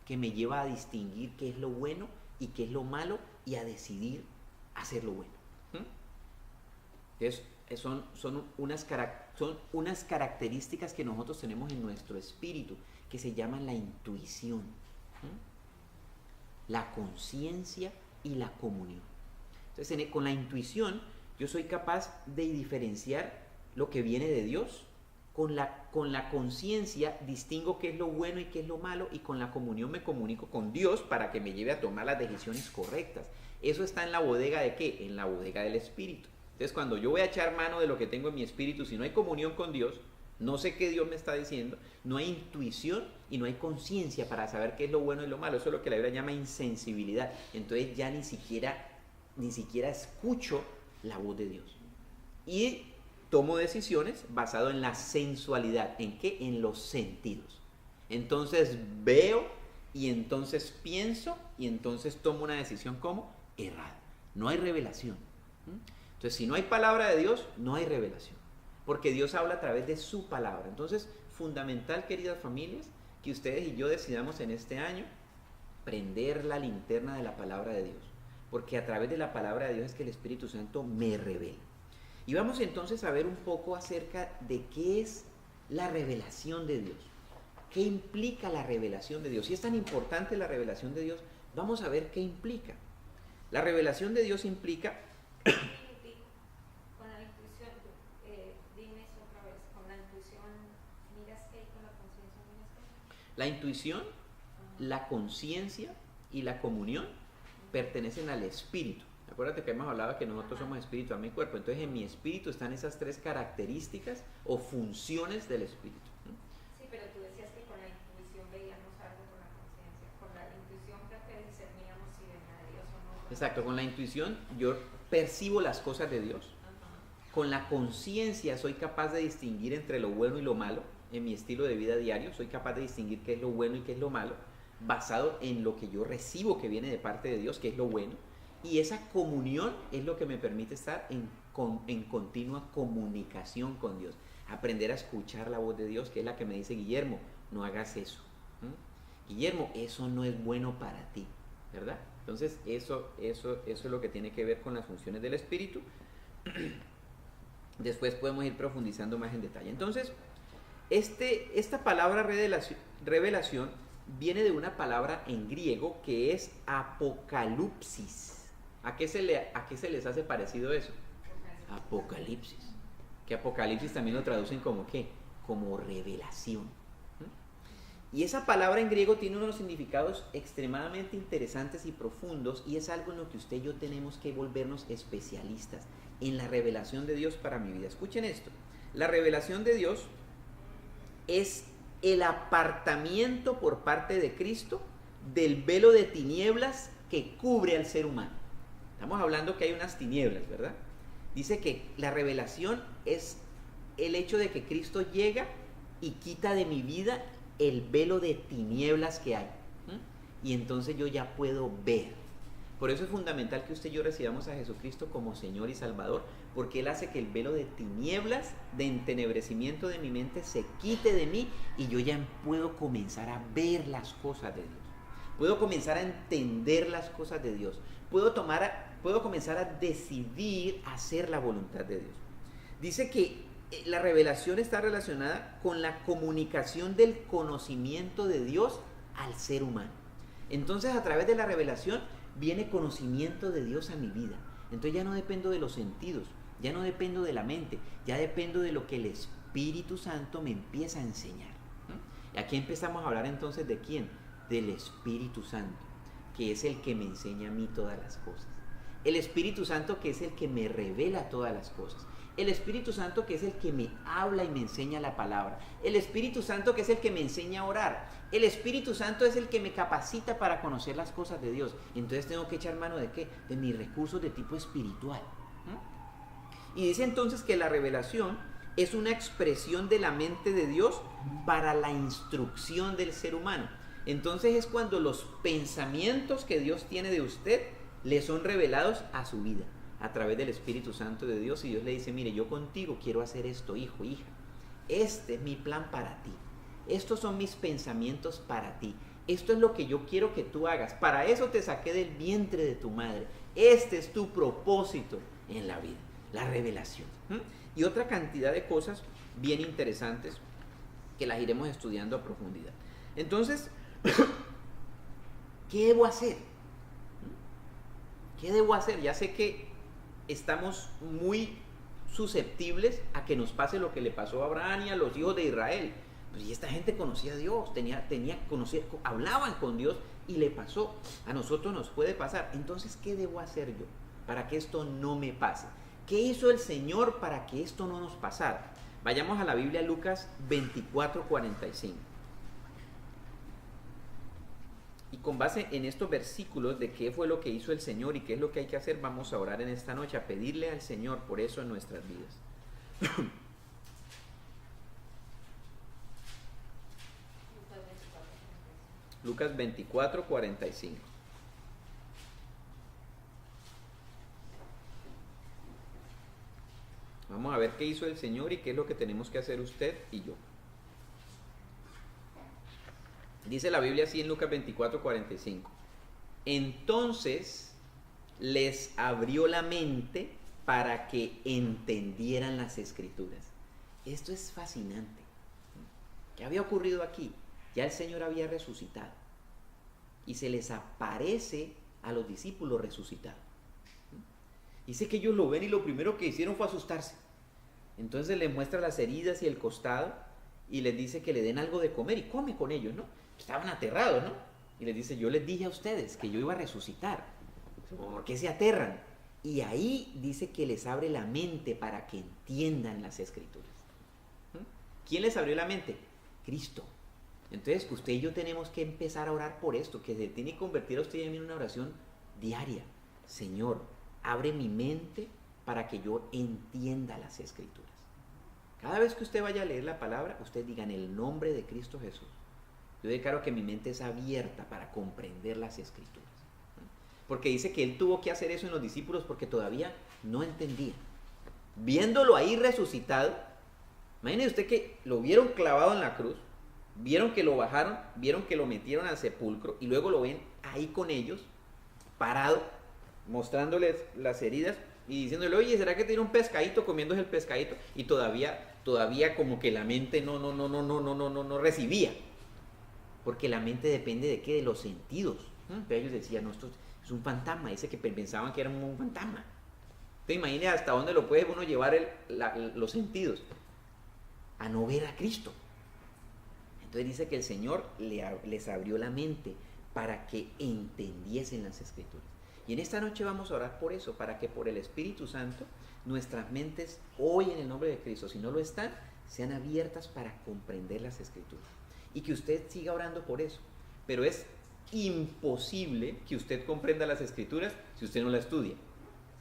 que me lleva a distinguir qué es lo bueno y qué es lo malo, y a decidir hacer lo bueno. Entonces, son unas características que nosotros tenemos en nuestro espíritu, que se llaman la intuición, la conciencia y la comunión. Entonces, con la intuición, yo soy capaz de diferenciar lo que viene de Dios. Con la conciencia distingo qué es lo bueno y qué es lo malo, y con la comunión me comunico con Dios para que me lleve a tomar las decisiones correctas. Eso está en la bodega ¿de qué? En la bodega del espíritu. Entonces, cuando yo voy a echar mano de lo que tengo en mi espíritu, si no hay comunión con Dios, no sé qué Dios me está diciendo, no hay intuición y no hay conciencia para saber qué es lo bueno y lo malo. Eso es lo que la Biblia llama insensibilidad. Entonces ya ni siquiera escucho la voz de Dios. Y tomo decisiones basado en la sensualidad. ¿En qué? En los sentidos. Entonces veo, y entonces pienso, y entonces tomo una decisión como errada. No hay revelación. Entonces, si no hay palabra de Dios, no hay revelación, porque Dios habla a través de su palabra. Entonces, fundamental, queridas familias, que ustedes y yo decidamos en este año prender la linterna de la palabra de Dios, porque a través de la palabra de Dios es que el Espíritu Santo me revela. Y vamos entonces a ver un poco acerca de qué es la revelación de Dios. ¿qué implica la revelación de Dios? Si es tan importante la revelación de Dios, vamos a ver qué implica. La revelación de Dios implica... Con la intuición, dime eso otra vez, con la intuición, ¿miras qué? Con la conciencia, ¿miras qué? La intuición, la conciencia y la comunión pertenecen al espíritu. Acuérdate que hemos hablado que nosotros somos espíritu, alma y cuerpo. Entonces en mi espíritu están esas tres características o funciones del espíritu. Sí, pero tú decías que con la intuición veíamos algo con la conciencia. Con la intuición creo que discerníamos si venía de Dios o no. Exacto, con la intuición yo percibo las cosas de Dios. Con la conciencia soy capaz de distinguir entre lo bueno y lo malo. En mi estilo de vida diario soy capaz de distinguir qué es lo bueno y qué es lo malo, basado en lo que yo recibo que viene de parte de Dios, que es lo bueno. Y esa comunión es lo que me permite estar en continua comunicación con Dios. Aprender a escuchar la voz de Dios, que es la que me dice: Guillermo, no hagas eso. Guillermo, eso no es bueno para ti, ¿verdad? Entonces eso es lo que tiene que ver con las funciones del espíritu. Después podemos ir profundizando más en detalle. Entonces, esta palabra revelación viene de una palabra en griego que es apocalipsis. ¿A qué se les hace parecido eso? Apocalipsis. Que apocalipsis también lo traducen como ¿qué? Como revelación. Y esa palabra en griego tiene unos significados extremadamente interesantes y profundos, y es algo en lo que usted y yo tenemos que volvernos especialistas en la revelación de Dios para mi vida. Escuchen esto. La revelación de Dios es el apartamiento por parte de Cristo del velo de tinieblas que cubre al ser humano. Estamos hablando que hay unas tinieblas, ¿verdad? Dice que la revelación es el hecho de que Cristo llega y quita de mi vida el velo de tinieblas que hay. Y entonces yo ya puedo ver. Por eso es fundamental que usted y yo recibamos a Jesucristo como Señor y Salvador, porque Él hace que el velo de tinieblas, de entenebrecimiento de mi mente se quite de mí y yo ya puedo comenzar a ver las cosas de Dios. Puedo comenzar a entender las cosas de Dios. Puedo comenzar a decidir hacer la voluntad de Dios. Dice que la revelación está relacionada con la comunicación del conocimiento de Dios al ser humano. Entonces, a través de la revelación viene conocimiento de Dios a mi vida. Entonces ya no dependo de los sentidos, ya no dependo de la mente, ya dependo de lo que el Espíritu Santo me empieza a enseñar. Y aquí empezamos a hablar entonces de ¿quién? Del Espíritu Santo, que es el que me enseña a mí todas las cosas. El Espíritu Santo, que es el que me revela todas las cosas. El Espíritu Santo, que es el que me habla y me enseña la palabra. El Espíritu Santo, que es el que me enseña a orar. El Espíritu Santo es el que me capacita para conocer las cosas de Dios. Entonces tengo que echar mano ¿de qué? De mis recursos de tipo espiritual. Y dice entonces que la revelación es una expresión de la mente de Dios para la instrucción del ser humano. Entonces es cuando los pensamientos que Dios tiene de usted le son revelados a su vida a través del Espíritu Santo de Dios, y Dios le dice: mire, yo contigo quiero hacer esto, hijo, hija. Este es mi plan para ti. Estos son mis pensamientos para ti. Esto es lo que yo quiero que tú hagas. Para eso te saqué del vientre de tu madre. Este es tu propósito en la vida. La revelación. Y otra cantidad de cosas bien interesantes que las iremos estudiando a profundidad. Entonces, ¿qué debo hacer? ¿Qué debo hacer? Ya sé que estamos muy susceptibles a que nos pase lo que le pasó a Abraham y a los hijos de Israel. Pues y esta gente conocía a Dios, hablaban con Dios y le pasó. A nosotros nos puede pasar. Entonces, ¿qué debo hacer yo para que esto no me pase? ¿Qué hizo el Señor para que esto no nos pasara? Vayamos a la Biblia, Lucas 24:45. Y con base en estos versículos de qué fue lo que hizo el Señor y qué es lo que hay que hacer, vamos a orar en esta noche, a pedirle al Señor por eso en nuestras vidas. Lucas 24:45. Vamos a ver qué hizo el Señor y qué es lo que tenemos que hacer usted y yo. Dice la Biblia así en Lucas 24:45. Entonces les abrió la mente para que entendieran las Escrituras. Esto es fascinante. ¿Qué había ocurrido aquí? Ya el Señor había resucitado y se les aparece a los discípulos resucitados. Dice que ellos lo ven y lo primero que hicieron fue asustarse. Entonces les muestra las heridas y el costado y les dice que le den algo de comer y come con ellos, ¿no? Estaban aterrados, ¿no? Y les dice, yo les dije a ustedes que yo iba a resucitar. ¿Por qué se aterran? Y ahí dice que les abre la mente para que entiendan las Escrituras. ¿Quién les abrió la mente? Cristo. Entonces usted y yo tenemos que empezar a orar por esto, que se tiene que convertir a usted y a mí en una oración diaria. Señor, abre mi mente para que yo entienda las Escrituras. Cada vez que usted vaya a leer la palabra, usted diga en el nombre de Cristo Jesús. Yo declaro que mi mente es abierta para comprender las Escrituras. Porque dice que Él tuvo que hacer eso en los discípulos porque todavía no entendían. Viéndolo ahí resucitado, imagínese usted que lo vieron clavado en la cruz, vieron que lo bajaron, vieron que lo metieron al sepulcro y luego lo ven ahí con ellos, parado, mostrándoles las heridas y diciéndole, oye, ¿será que tiene un pescadito? Comiéndose el pescadito y todavía como que la mente no recibía. Porque la mente depende de qué, de los sentidos. Pero ellos decían, no, esto es un fantasma, dice que pensaban que era un fantasma. Entonces imagínate hasta dónde lo puede uno llevar los sentidos, a no ver a Cristo. Entonces dice que el Señor les abrió la mente para que entendiesen las Escrituras. Y en esta noche vamos a orar por eso, para que por el Espíritu Santo nuestras mentes hoy en el nombre de Cristo, si no lo están, sean abiertas para comprender las Escrituras. Y que usted siga orando por eso. Pero es imposible que usted comprenda las Escrituras si usted no la estudia.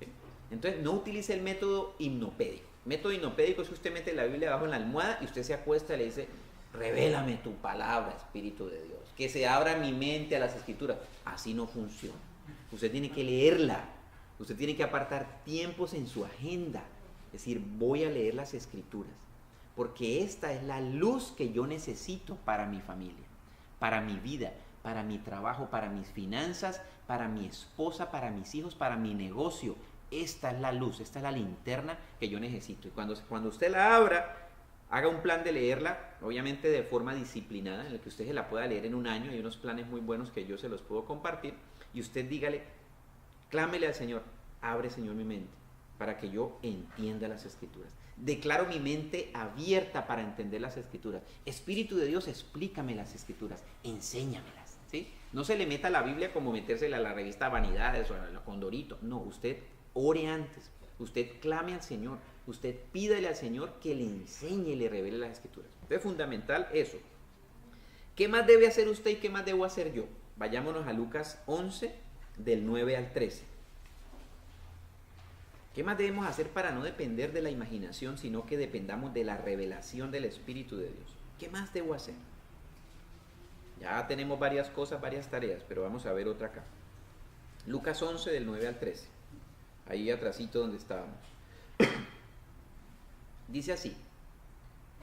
¿Sí? Entonces no utilice el método hipnopédico. Método hipnopédico es que usted mete la Biblia abajo en la almohada y usted se acuesta y le dice, revélame tu palabra, Espíritu de Dios, que se abra mi mente a las Escrituras. Así no funciona. Usted tiene que leerla, usted tiene que apartar tiempos en su agenda, es decir, voy a leer las Escrituras, porque esta es la luz que yo necesito para mi familia, para mi vida, para mi trabajo, para mis finanzas, para mi esposa, para mis hijos, para mi negocio. Esta es la luz, esta es la linterna que yo necesito. Y cuando usted la abra, haga un plan de leerla, obviamente de forma disciplinada, en el que usted se la pueda leer en un año. Hay unos planes muy buenos que yo se los puedo compartir. Y usted dígale, clámele al Señor, abre Señor mi mente, para que yo entienda las Escrituras. Declaro mi mente abierta para entender las Escrituras. Espíritu de Dios, explícame las Escrituras, enséñamelas, ¿sí? No se le meta a la Biblia como metérsela a la revista Vanidades o a la Condorito. No, usted ore antes, usted clame al Señor, usted pídale al Señor que le enseñe y le revele las Escrituras. Entonces es fundamental eso. ¿Qué más debe hacer usted y qué más debo hacer yo? Vayámonos a Lucas 11, del 9 al 13. ¿Qué más debemos hacer para no depender de la imaginación, sino que dependamos de la revelación del Espíritu de Dios? ¿Qué más debo hacer? Ya tenemos varias cosas, varias tareas, pero vamos a ver otra acá. Lucas 11, del 9 al 13. Ahí atrásito donde estábamos. Dice así,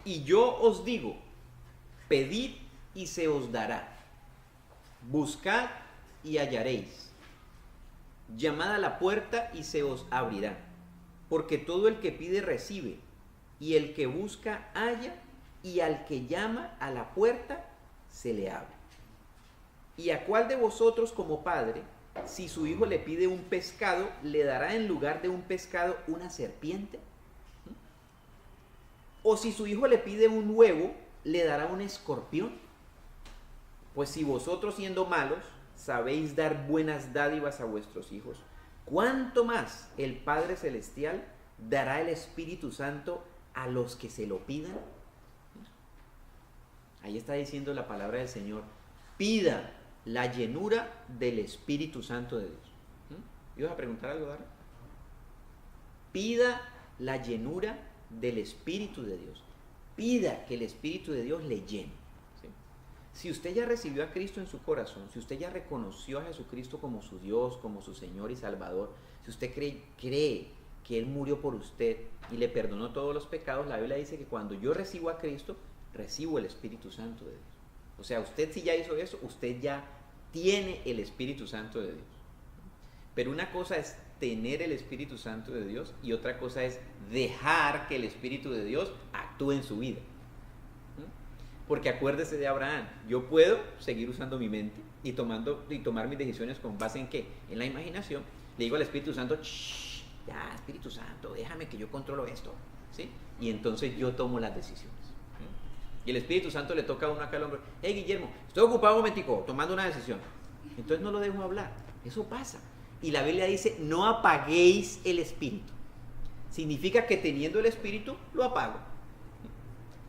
y yo os digo, pedid y se os dará. Buscad y hallaréis. Llamad a la puerta y se os abrirá. Porque todo el que pide recibe, y el que busca halla, y al que llama a la puerta se le abre. ¿Y a cuál de vosotros como padre, si su hijo le pide un pescado, le dará en lugar de un pescado una serpiente? ¿O si su hijo le pide un huevo, le dará un escorpión? Pues si vosotros siendo malos sabéis dar buenas dádivas a vuestros hijos, ¿cuánto más el Padre Celestial dará el Espíritu Santo a los que se lo pidan? Ahí está diciendo la palabra del Señor, pida la llenura del Espíritu Santo de Dios. ¿Ibas a preguntar algo, Dara? Pida la llenura del Espíritu de Dios. Pida que el Espíritu de Dios le llene. Si usted ya recibió a Cristo en su corazón, si usted ya reconoció a Jesucristo como su Dios, como su Señor y Salvador, si usted cree que Él murió por usted y le perdonó todos los pecados, la Biblia dice que cuando yo recibo a Cristo, recibo el Espíritu Santo de Dios. O sea, usted si ya hizo eso, usted ya tiene el Espíritu Santo de Dios. Pero una cosa es tener el Espíritu Santo de Dios y otra cosa es dejar que el Espíritu de Dios actúe en su vida. Porque acuérdese de Abraham, yo puedo seguir usando mi mente y tomar mis decisiones con base en ¿qué? En la imaginación. Le digo al Espíritu Santo, "Shh, ya Espíritu Santo, déjame que yo controlo esto", ¿sí? Y entonces yo tomo las decisiones. ¿Sí? Y el Espíritu Santo le toca a uno acá al hombre, hey Guillermo, estoy ocupado un momentico, tomando una decisión. Entonces no lo dejo hablar, eso pasa. Y la Biblia dice, no apaguéis el Espíritu. Significa que teniendo el Espíritu, lo apago.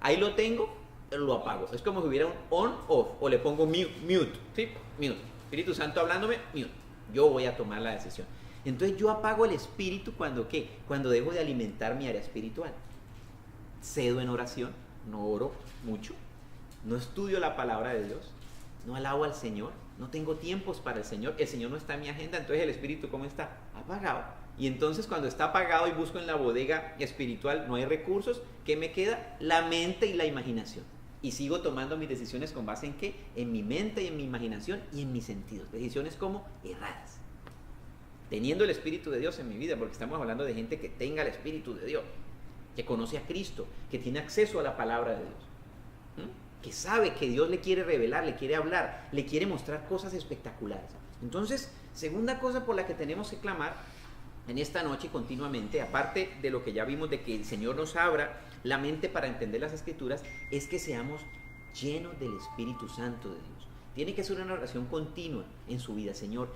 Ahí lo tengo, lo apago. Es como si hubiera un on-off, o le pongo mute, ¿sí? Mute. Espíritu Santo hablándome, mute. Yo voy a tomar la decisión. Entonces yo apago el Espíritu cuando ¿qué? Cuando dejo de alimentar mi área espiritual. Cedo en oración, no oro mucho, no estudio la palabra de Dios, no alabo al Señor, no tengo tiempos para el Señor no está en mi agenda, entonces el Espíritu ¿cómo está? Apagado. Y entonces cuando está apagado y busco en la bodega espiritual, no hay recursos, ¿qué me queda? La mente y la imaginación. Y sigo tomando mis decisiones con base en ¿qué? En mi mente y en mi imaginación y en mis sentidos. Decisiones como erradas. Teniendo el Espíritu de Dios en mi vida, porque estamos hablando de gente que tenga el Espíritu de Dios, que conoce a Cristo, que tiene acceso a la palabra de Dios, que sabe que Dios le quiere revelar, le quiere hablar, le quiere mostrar cosas espectaculares. Entonces, segunda cosa por la que tenemos que clamar en esta noche continuamente, aparte de lo que ya vimos de que el Señor nos abra la mente para entender las Escrituras, es que seamos llenos del Espíritu Santo de Dios. Tiene que ser una oración continua en su vida. Señor,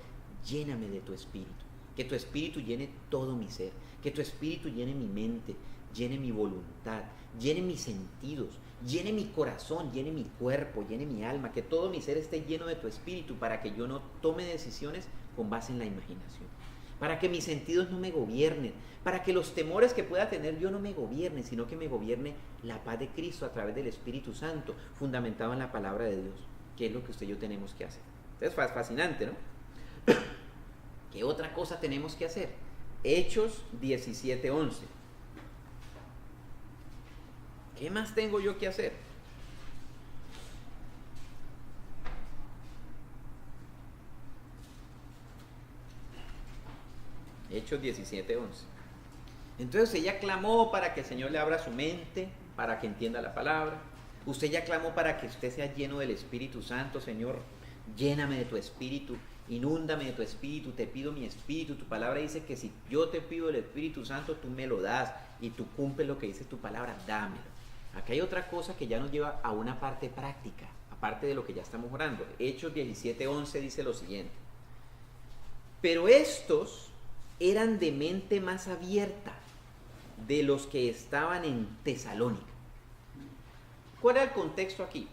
lléname de tu Espíritu, que tu Espíritu llene todo mi ser, que tu Espíritu llene mi mente, llene mi voluntad, llene mis sentidos, llene mi corazón, llene mi cuerpo, llene mi alma, que todo mi ser esté lleno de tu Espíritu para que yo no tome decisiones con base en la imaginación, para que mis sentidos no me gobiernen, para que los temores que pueda tener yo no me gobiernen, sino que me gobierne la paz de Cristo a través del Espíritu Santo, fundamentado en la palabra de Dios, que es lo que usted y yo tenemos que hacer. Es fascinante, ¿no? ¿Qué otra cosa tenemos que hacer? Hechos 17:11. ¿Qué más tengo yo que hacer? Hechos 17:11. Entonces ella clamó para que el Señor le abra su mente, para que entienda la palabra. Usted ya clamó para que usted sea lleno del Espíritu Santo. Señor, lléname de tu Espíritu, inúndame de tu Espíritu, te pido mi Espíritu. Tu palabra dice que si yo te pido el Espíritu Santo, tú me lo das y tú cumples lo que dice tu palabra, dámelo. Acá hay otra cosa que ya nos lleva a una parte práctica, aparte de lo que ya estamos orando. Hechos 17:11 dice lo siguiente: pero estos eran de mente más abierta de los que estaban en Tesalónica. ¿Cuál era el contexto aquí?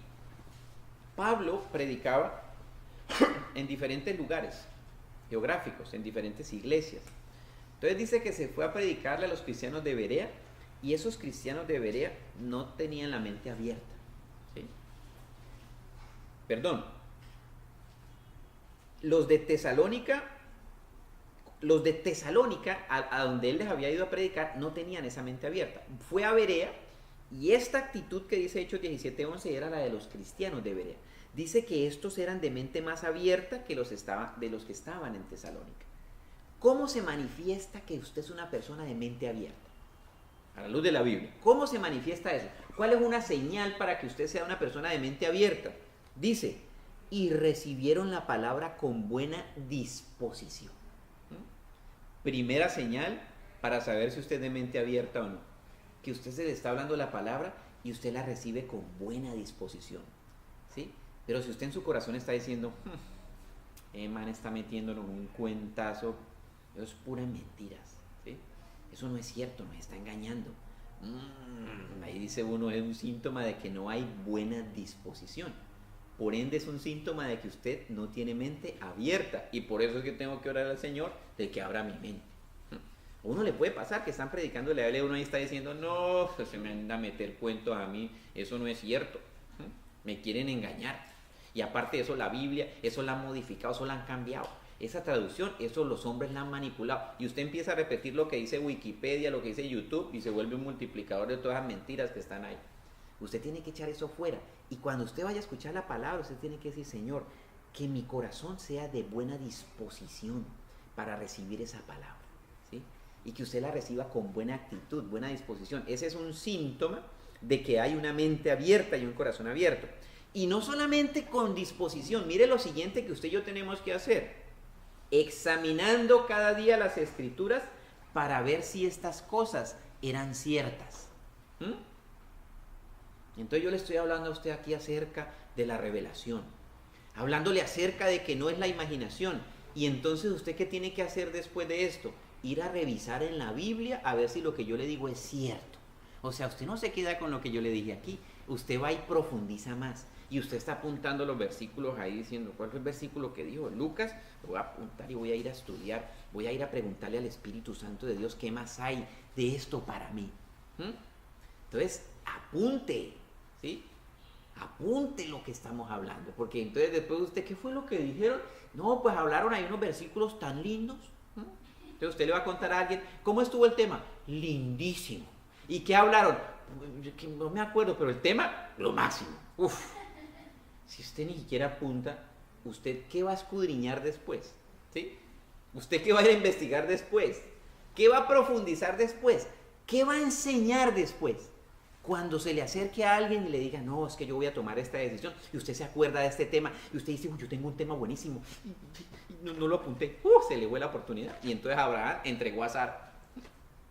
Pablo predicaba en diferentes lugares geográficos, en diferentes iglesias. Entonces dice que se fue a predicarle a los cristianos de Berea, y esos cristianos de Berea no tenían la mente abierta. ¿Sí? Perdón. Los de Tesalónica, a donde él les había ido a predicar, no tenían esa mente abierta. Fue a Berea, y esta actitud que dice Hechos 17:11 era la de los cristianos de Berea. Dice que estos eran de mente más abierta que de los que estaban en Tesalónica. ¿Cómo se manifiesta que usted es una persona de mente abierta? A la luz de la Biblia. ¿Cómo se manifiesta eso? ¿Cuál es una señal para que usted sea una persona de mente abierta? Dice, y recibieron la palabra con buena disposición. Primera señal para saber si usted es de mente abierta o no. Que usted se le está hablando la palabra y usted la recibe con buena disposición. ¿Sí? Pero si usted en su corazón está diciendo, man está metiéndonos un cuentazo, eso es puras mentiras, ¿sí? Eso no es cierto, nos está engañando. Ahí dice uno, es un síntoma de que no hay buena disposición. Por ende es un síntoma de que usted no tiene mente abierta, y por eso es que tengo que orar al Señor de que abra mi mente. A uno le puede pasar que están predicando la Biblia y uno ahí está diciendo, no, se me anda a meter cuentos a mí, eso no es cierto, me quieren engañar. Y aparte de eso, la Biblia, eso la han modificado, eso la han cambiado. Esa traducción, eso los hombres la han manipulado. Y usted empieza a repetir lo que dice Wikipedia, lo que dice YouTube, y se vuelve un multiplicador de todas las mentiras que están ahí. Usted tiene que echar eso fuera. Y cuando usted vaya a escuchar la palabra, usted tiene que decir, Señor, que mi corazón sea de buena disposición para recibir esa palabra, ¿sí? Y que usted la reciba con buena actitud, buena disposición. Ese es un síntoma de que hay una mente abierta y un corazón abierto. Y no solamente con disposición, mire lo siguiente que usted y yo tenemos que hacer: examinando cada día las escrituras para ver si estas cosas eran ciertas. Entonces yo le estoy hablando a usted aquí acerca de la revelación, hablándole acerca de que no es la imaginación. Y entonces usted, ¿qué tiene que hacer después de esto? Ir a revisar en la Biblia a ver si lo que yo le digo es cierto. O sea, usted no se queda con lo que yo le dije aquí, usted va y profundiza más. Y usted está apuntando los versículos ahí diciendo, ¿cuál fue el versículo que dijo Lucas? Lo voy a apuntar y voy a ir a estudiar, voy a ir a preguntarle al Espíritu Santo de Dios qué más hay de esto para mí. Entonces, apunte, ¿sí? Apunte lo que estamos hablando, porque entonces después usted, ¿qué fue lo que dijeron? No, pues hablaron ahí unos versículos tan lindos. Entonces usted le va a contar a alguien, ¿cómo estuvo el tema? Lindísimo. ¿Y qué hablaron? No me acuerdo, pero el tema, lo máximo. Uf. Si usted ni siquiera apunta, ¿usted qué va a escudriñar después? ¿Sí? ¿Usted qué va a ir a investigar después? ¿Qué va a profundizar después? ¿Qué va a enseñar después? Cuando se le acerque a alguien y le diga, no, es que yo voy a tomar esta decisión, y usted se acuerda de este tema, y usted dice, yo tengo un tema buenísimo, y no lo apunté, se le fue la oportunidad. Y entonces Abraham entregó a Sara,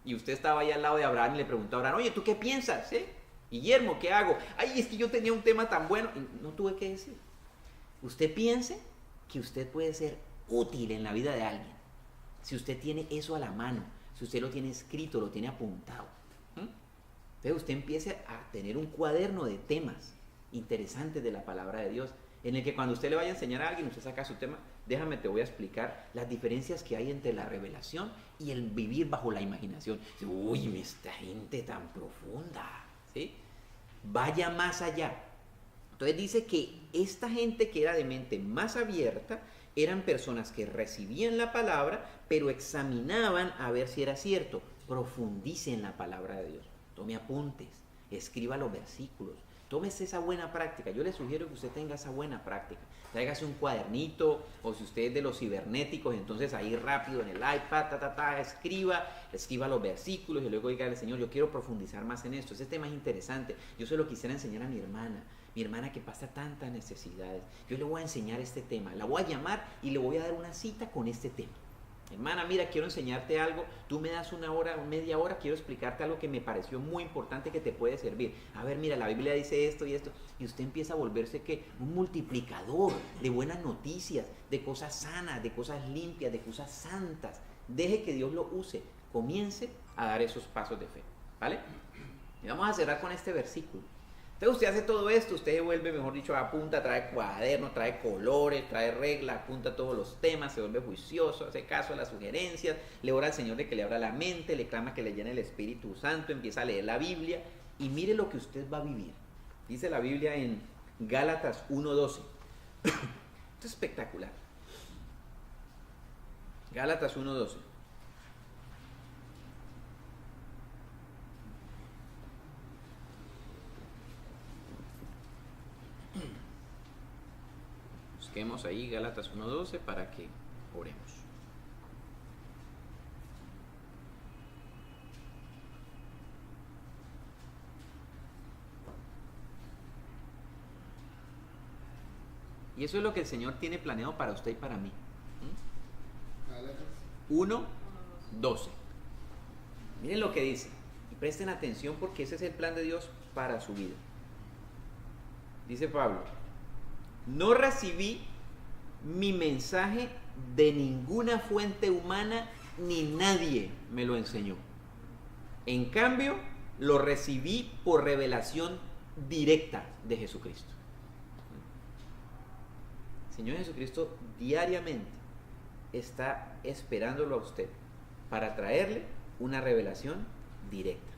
y usted estaba ahí al lado de Abraham y le preguntó a Abraham, oye, ¿tú qué piensas? Guillermo, ¿qué hago? Ay, es que yo tenía un tema tan bueno, y no tuve que decir. Usted piense que usted puede ser útil en la vida de alguien, si usted tiene eso a la mano, si usted lo tiene escrito, lo tiene apuntado. Entonces usted empiece a tener un cuaderno de temas interesantes de la palabra de Dios, en el que cuando usted le vaya a enseñar a alguien, usted saca su tema, déjame, te voy a explicar las diferencias que hay entre la revelación y el vivir bajo la imaginación. Uy, esta gente tan profunda, ¿sí? Vaya más allá. Entonces dice que esta gente que era de mente más abierta eran personas que recibían la palabra, pero examinaban a ver si era cierto. Profundice en la palabra de Dios. Tome apuntes, escriba los versículos, tómese esa buena práctica. Yo le sugiero que usted tenga esa buena práctica. Tráigase un cuadernito, o si usted es de los cibernéticos, entonces ahí rápido en el iPad, escriba los versículos y luego diga al Señor, yo quiero profundizar más en esto. Ese tema es interesante. Yo se lo quisiera enseñar a mi hermana que pasa tantas necesidades. Yo le voy a enseñar este tema, la voy a llamar y le voy a dar una cita con este tema. Hermana, mira, quiero enseñarte algo, tú me das una hora, media hora, quiero explicarte algo que me pareció muy importante que te puede servir. A ver, mira, la Biblia dice esto y esto, y usted empieza a volverse, ¿qué? Un multiplicador de buenas noticias, de cosas sanas, de cosas limpias, de cosas santas. Deje que Dios lo use, comience a dar esos pasos de fe, ¿vale? Y vamos a cerrar con este versículo. Entonces usted hace todo esto, usted se vuelve, mejor dicho, apunta, trae cuadernos, trae colores, trae reglas, apunta todos los temas, se vuelve juicioso, hace caso a las sugerencias, le ora al Señor de que le abra la mente, le clama que le llene el Espíritu Santo, empieza a leer la Biblia y mire lo que usted va a vivir. Dice la Biblia en Gálatas 1:12. Esto es espectacular. Gálatas 1:12. Busquemos ahí Gálatas 1:12 para que oremos. Y eso es lo que el Señor tiene planeado para usted y para mí. 1:12. Miren lo que dice. Y presten atención porque ese es el plan de Dios para su vida. Dice Pablo: no recibí mi mensaje de ninguna fuente humana, ni nadie me lo enseñó. En cambio, lo recibí por revelación directa de Jesucristo. El Señor Jesucristo diariamente está esperándolo a usted para traerle una revelación directa.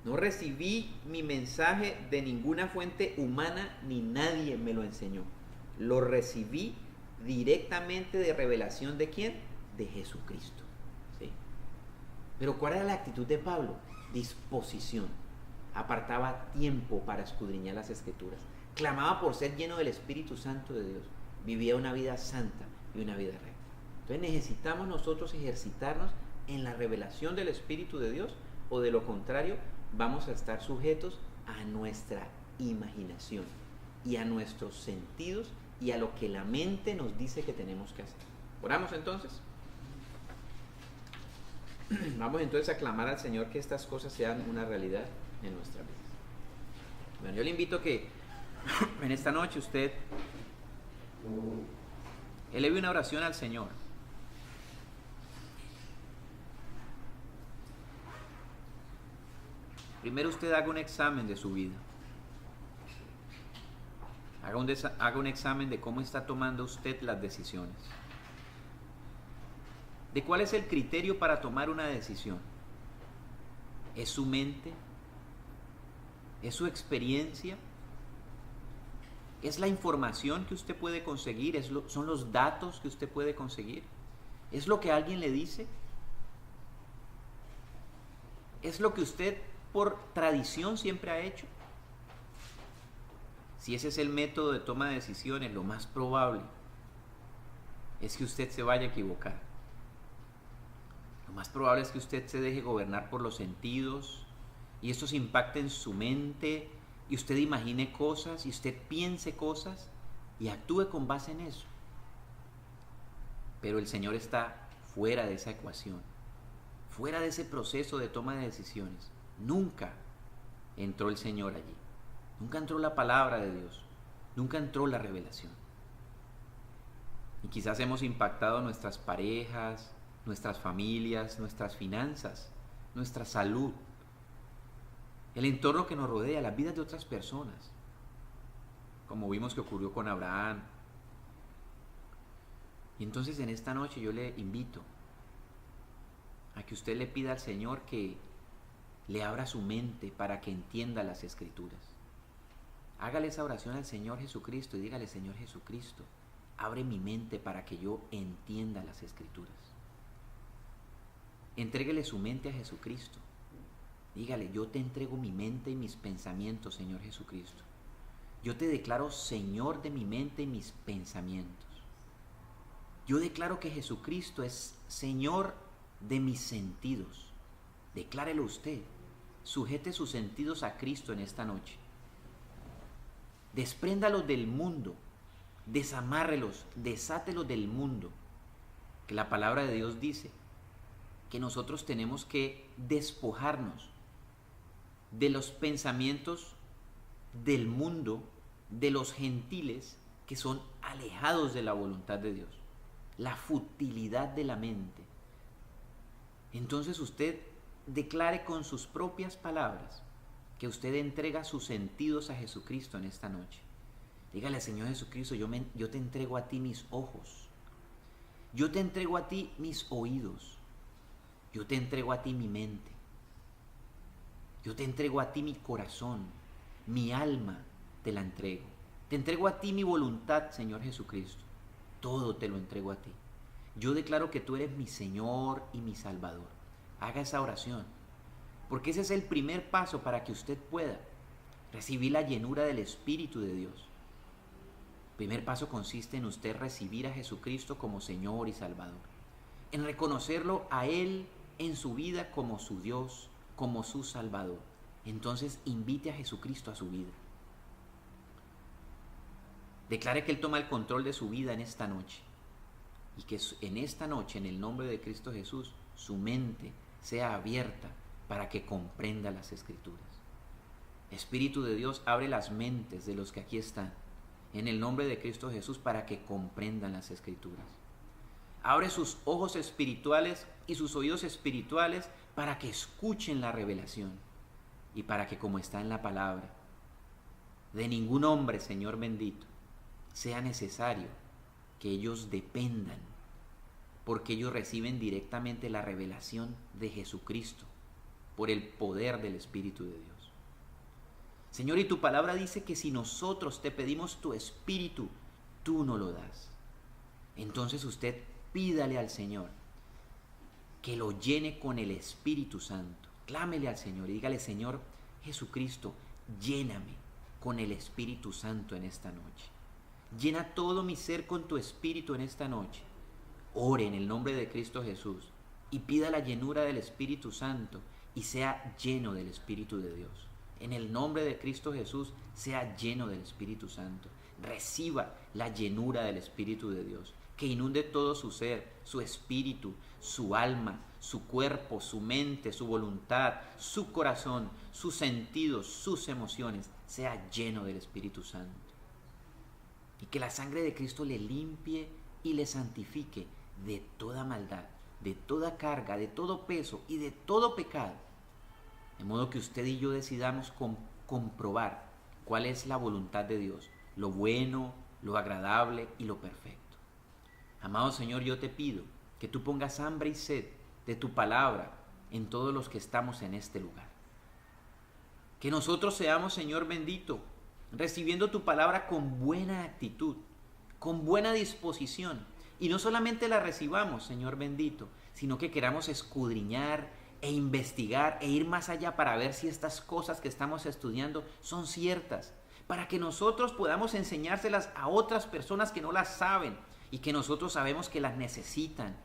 No recibí mi mensaje de ninguna fuente humana, ni nadie me lo enseñó. Lo recibí directamente de revelación ¿de quién? De Jesucristo. ¿Sí? Pero ¿cuál era la actitud de Pablo? Disposición. Apartaba tiempo para escudriñar las Escrituras. Clamaba por ser lleno del Espíritu Santo de Dios. Vivía una vida santa y una vida recta. Entonces necesitamos nosotros ejercitarnos en la revelación del Espíritu de Dios, o de lo contrario, vamos a estar sujetos a nuestra imaginación y a nuestros sentidos y a lo que la mente nos dice que tenemos que hacer. ¿Oramos entonces? Vamos entonces a clamar al Señor que estas cosas sean una realidad en nuestra vida. Bueno, yo le invito a que en esta noche usted eleve una oración al Señor. Primero usted haga un examen de su vida. Haga un examen de cómo está tomando usted las decisiones. ¿De cuál es el criterio para tomar una decisión? ¿Es su mente? ¿Es su experiencia? ¿Es la información que usted puede conseguir? ¿Son los datos que usted puede conseguir? ¿Es lo que alguien le dice? ¿Es lo que usted por tradición siempre ha hecho? Si ese es el método de toma de decisiones, lo más probable es que usted se vaya a equivocar. Lo más probable es que usted se deje gobernar por los sentidos y estos impacten en su mente y usted imagine cosas y usted piense cosas y actúe con base en eso. Pero el Señor está fuera de esa ecuación, fuera de ese proceso de toma de decisiones. Nunca entró el Señor allí. Nunca entró la palabra de Dios. Nunca entró la revelación. Y quizás hemos impactado nuestras parejas, nuestras familias, nuestras finanzas, nuestra salud, el entorno que nos rodea, las vidas de otras personas, como vimos que ocurrió con Abraham. Y entonces en esta noche yo le invito a que usted le pida al Señor que le abra su mente para que entienda las Escrituras. Hágale esa oración al Señor Jesucristo y dígale: Señor Jesucristo, abre mi mente para que yo entienda las Escrituras. Entréguele su mente a Jesucristo. Dígale: yo te entrego mi mente y mis pensamientos, Señor Jesucristo. Yo te declaro Señor de mi mente y mis pensamientos. Yo declaro que Jesucristo es Señor de mis sentidos. Declárelo usted. Sujete sus sentidos a Cristo en esta noche. Despréndalos del mundo. Desamárrelos, desátelos del mundo. Que la palabra de Dios dice que nosotros tenemos que despojarnos de los pensamientos del mundo, de los gentiles que son alejados de la voluntad de Dios, la futilidad de la mente. Entonces usted declare con sus propias palabras que usted entrega sus sentidos a Jesucristo en esta noche. Dígale: Señor Jesucristo, yo te entrego a ti mis ojos, yo te entrego a ti mis oídos, yo te entrego a ti mi mente, yo te entrego a ti mi corazón, mi alma te la entrego. Te entrego a ti mi voluntad, Señor Jesucristo. Todo te lo entrego a ti. Yo declaro que tú eres mi Señor y mi Salvador. Haga esa oración, porque ese es el primer paso para que usted pueda recibir la llenura del Espíritu de Dios. El primer paso consiste en usted recibir a Jesucristo como Señor y Salvador, en reconocerlo a Él en su vida como su Dios, como su Salvador. Entonces invite a Jesucristo a su vida. Declare que Él toma el control de su vida en esta noche y que en esta noche, en el nombre de Cristo Jesús, su mente sea abierta para que comprenda las Escrituras. Espíritu de Dios, abre las mentes de los que aquí están en el nombre de Cristo Jesús para que comprendan las Escrituras. Abre sus ojos espirituales y sus oídos espirituales para que escuchen la revelación y para que, como está en la palabra, de ningún hombre, Señor bendito, sea necesario que ellos dependan, porque ellos reciben directamente la revelación de Jesucristo por el poder del Espíritu de Dios. Señor, y tu palabra dice que si nosotros te pedimos tu Espíritu, tú no lo das. Entonces usted pídale al Señor que lo llene con el Espíritu Santo. Clámele al Señor y dígale: Señor Jesucristo, lléname con el Espíritu Santo en esta noche. Llena todo mi ser con tu Espíritu en esta noche. Ore en el nombre de Cristo Jesús y pida la llenura del Espíritu Santo y sea lleno del Espíritu de Dios. En el nombre de Cristo Jesús, sea lleno del Espíritu Santo. Reciba la llenura del Espíritu de Dios, que inunde todo su ser, su espíritu, su alma, su cuerpo, su mente, su voluntad, su corazón, sus sentidos, sus emociones, sea lleno del Espíritu Santo. Y que la sangre de Cristo le limpie y le santifique de toda maldad, de toda carga, de todo peso y de todo pecado. De modo que usted y yo decidamos comprobar cuál es la voluntad de Dios, lo bueno, lo agradable y lo perfecto. Amado Señor, yo te pido que tú pongas hambre y sed de tu palabra en todos los que estamos en este lugar. Que nosotros seamos, Señor bendito, recibiendo tu palabra con buena actitud, con buena disposición. Y no solamente la recibamos, Señor bendito, sino que queramos escudriñar e investigar e ir más allá para ver si estas cosas que estamos estudiando son ciertas, para que nosotros podamos enseñárselas a otras personas que no las saben y que nosotros sabemos que las necesitan.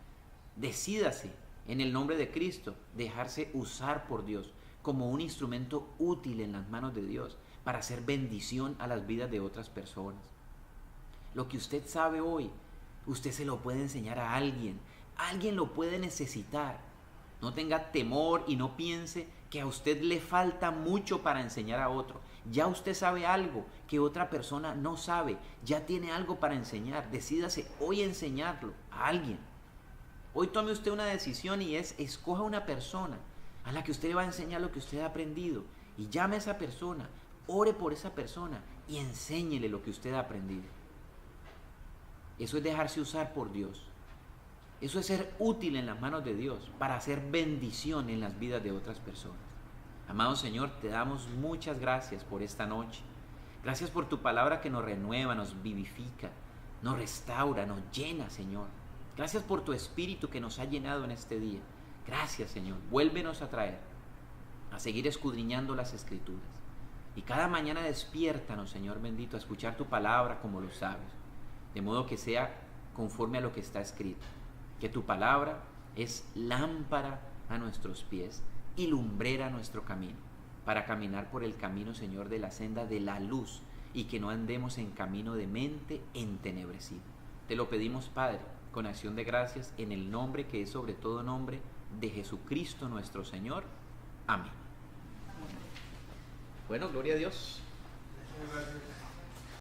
Decídase, en el nombre de Cristo, dejarse usar por Dios como un instrumento útil en las manos de Dios para hacer bendición a las vidas de otras personas. Lo que usted sabe hoy, usted se lo puede enseñar a alguien. Alguien lo puede necesitar. No tenga temor y no piense que a usted le falta mucho para enseñar a otro. Ya usted sabe algo que otra persona no sabe. Ya tiene algo para enseñar. Decídase hoy enseñarlo a alguien. Hoy tome usted una decisión y escoja una persona a la que usted le va a enseñar lo que usted ha aprendido. Y llame a esa persona, ore por esa persona y enséñele lo que usted ha aprendido. Eso es dejarse usar por Dios. Eso es ser útil en las manos de Dios para hacer bendición en las vidas de otras personas. Amado Señor, te damos muchas gracias por esta noche. Gracias por tu palabra que nos renueva, nos vivifica, nos restaura, nos llena, Señor. Gracias por tu Espíritu que nos ha llenado en este día. Gracias, Señor. Vuélvenos a traer, a seguir escudriñando las Escrituras. Y cada mañana despiértanos, Señor bendito, a escuchar tu palabra como lo sabes. De modo que sea conforme a lo que está escrito. Que tu palabra es lámpara a nuestros pies y lumbrera a nuestro camino, para caminar por el camino, Señor, de la senda de la luz, y que no andemos en camino de mente entenebrecida. Te lo pedimos, Padre, con acción de gracias, en el nombre que es sobre todo nombre, de Jesucristo nuestro Señor. Amén. Bueno, gloria a Dios.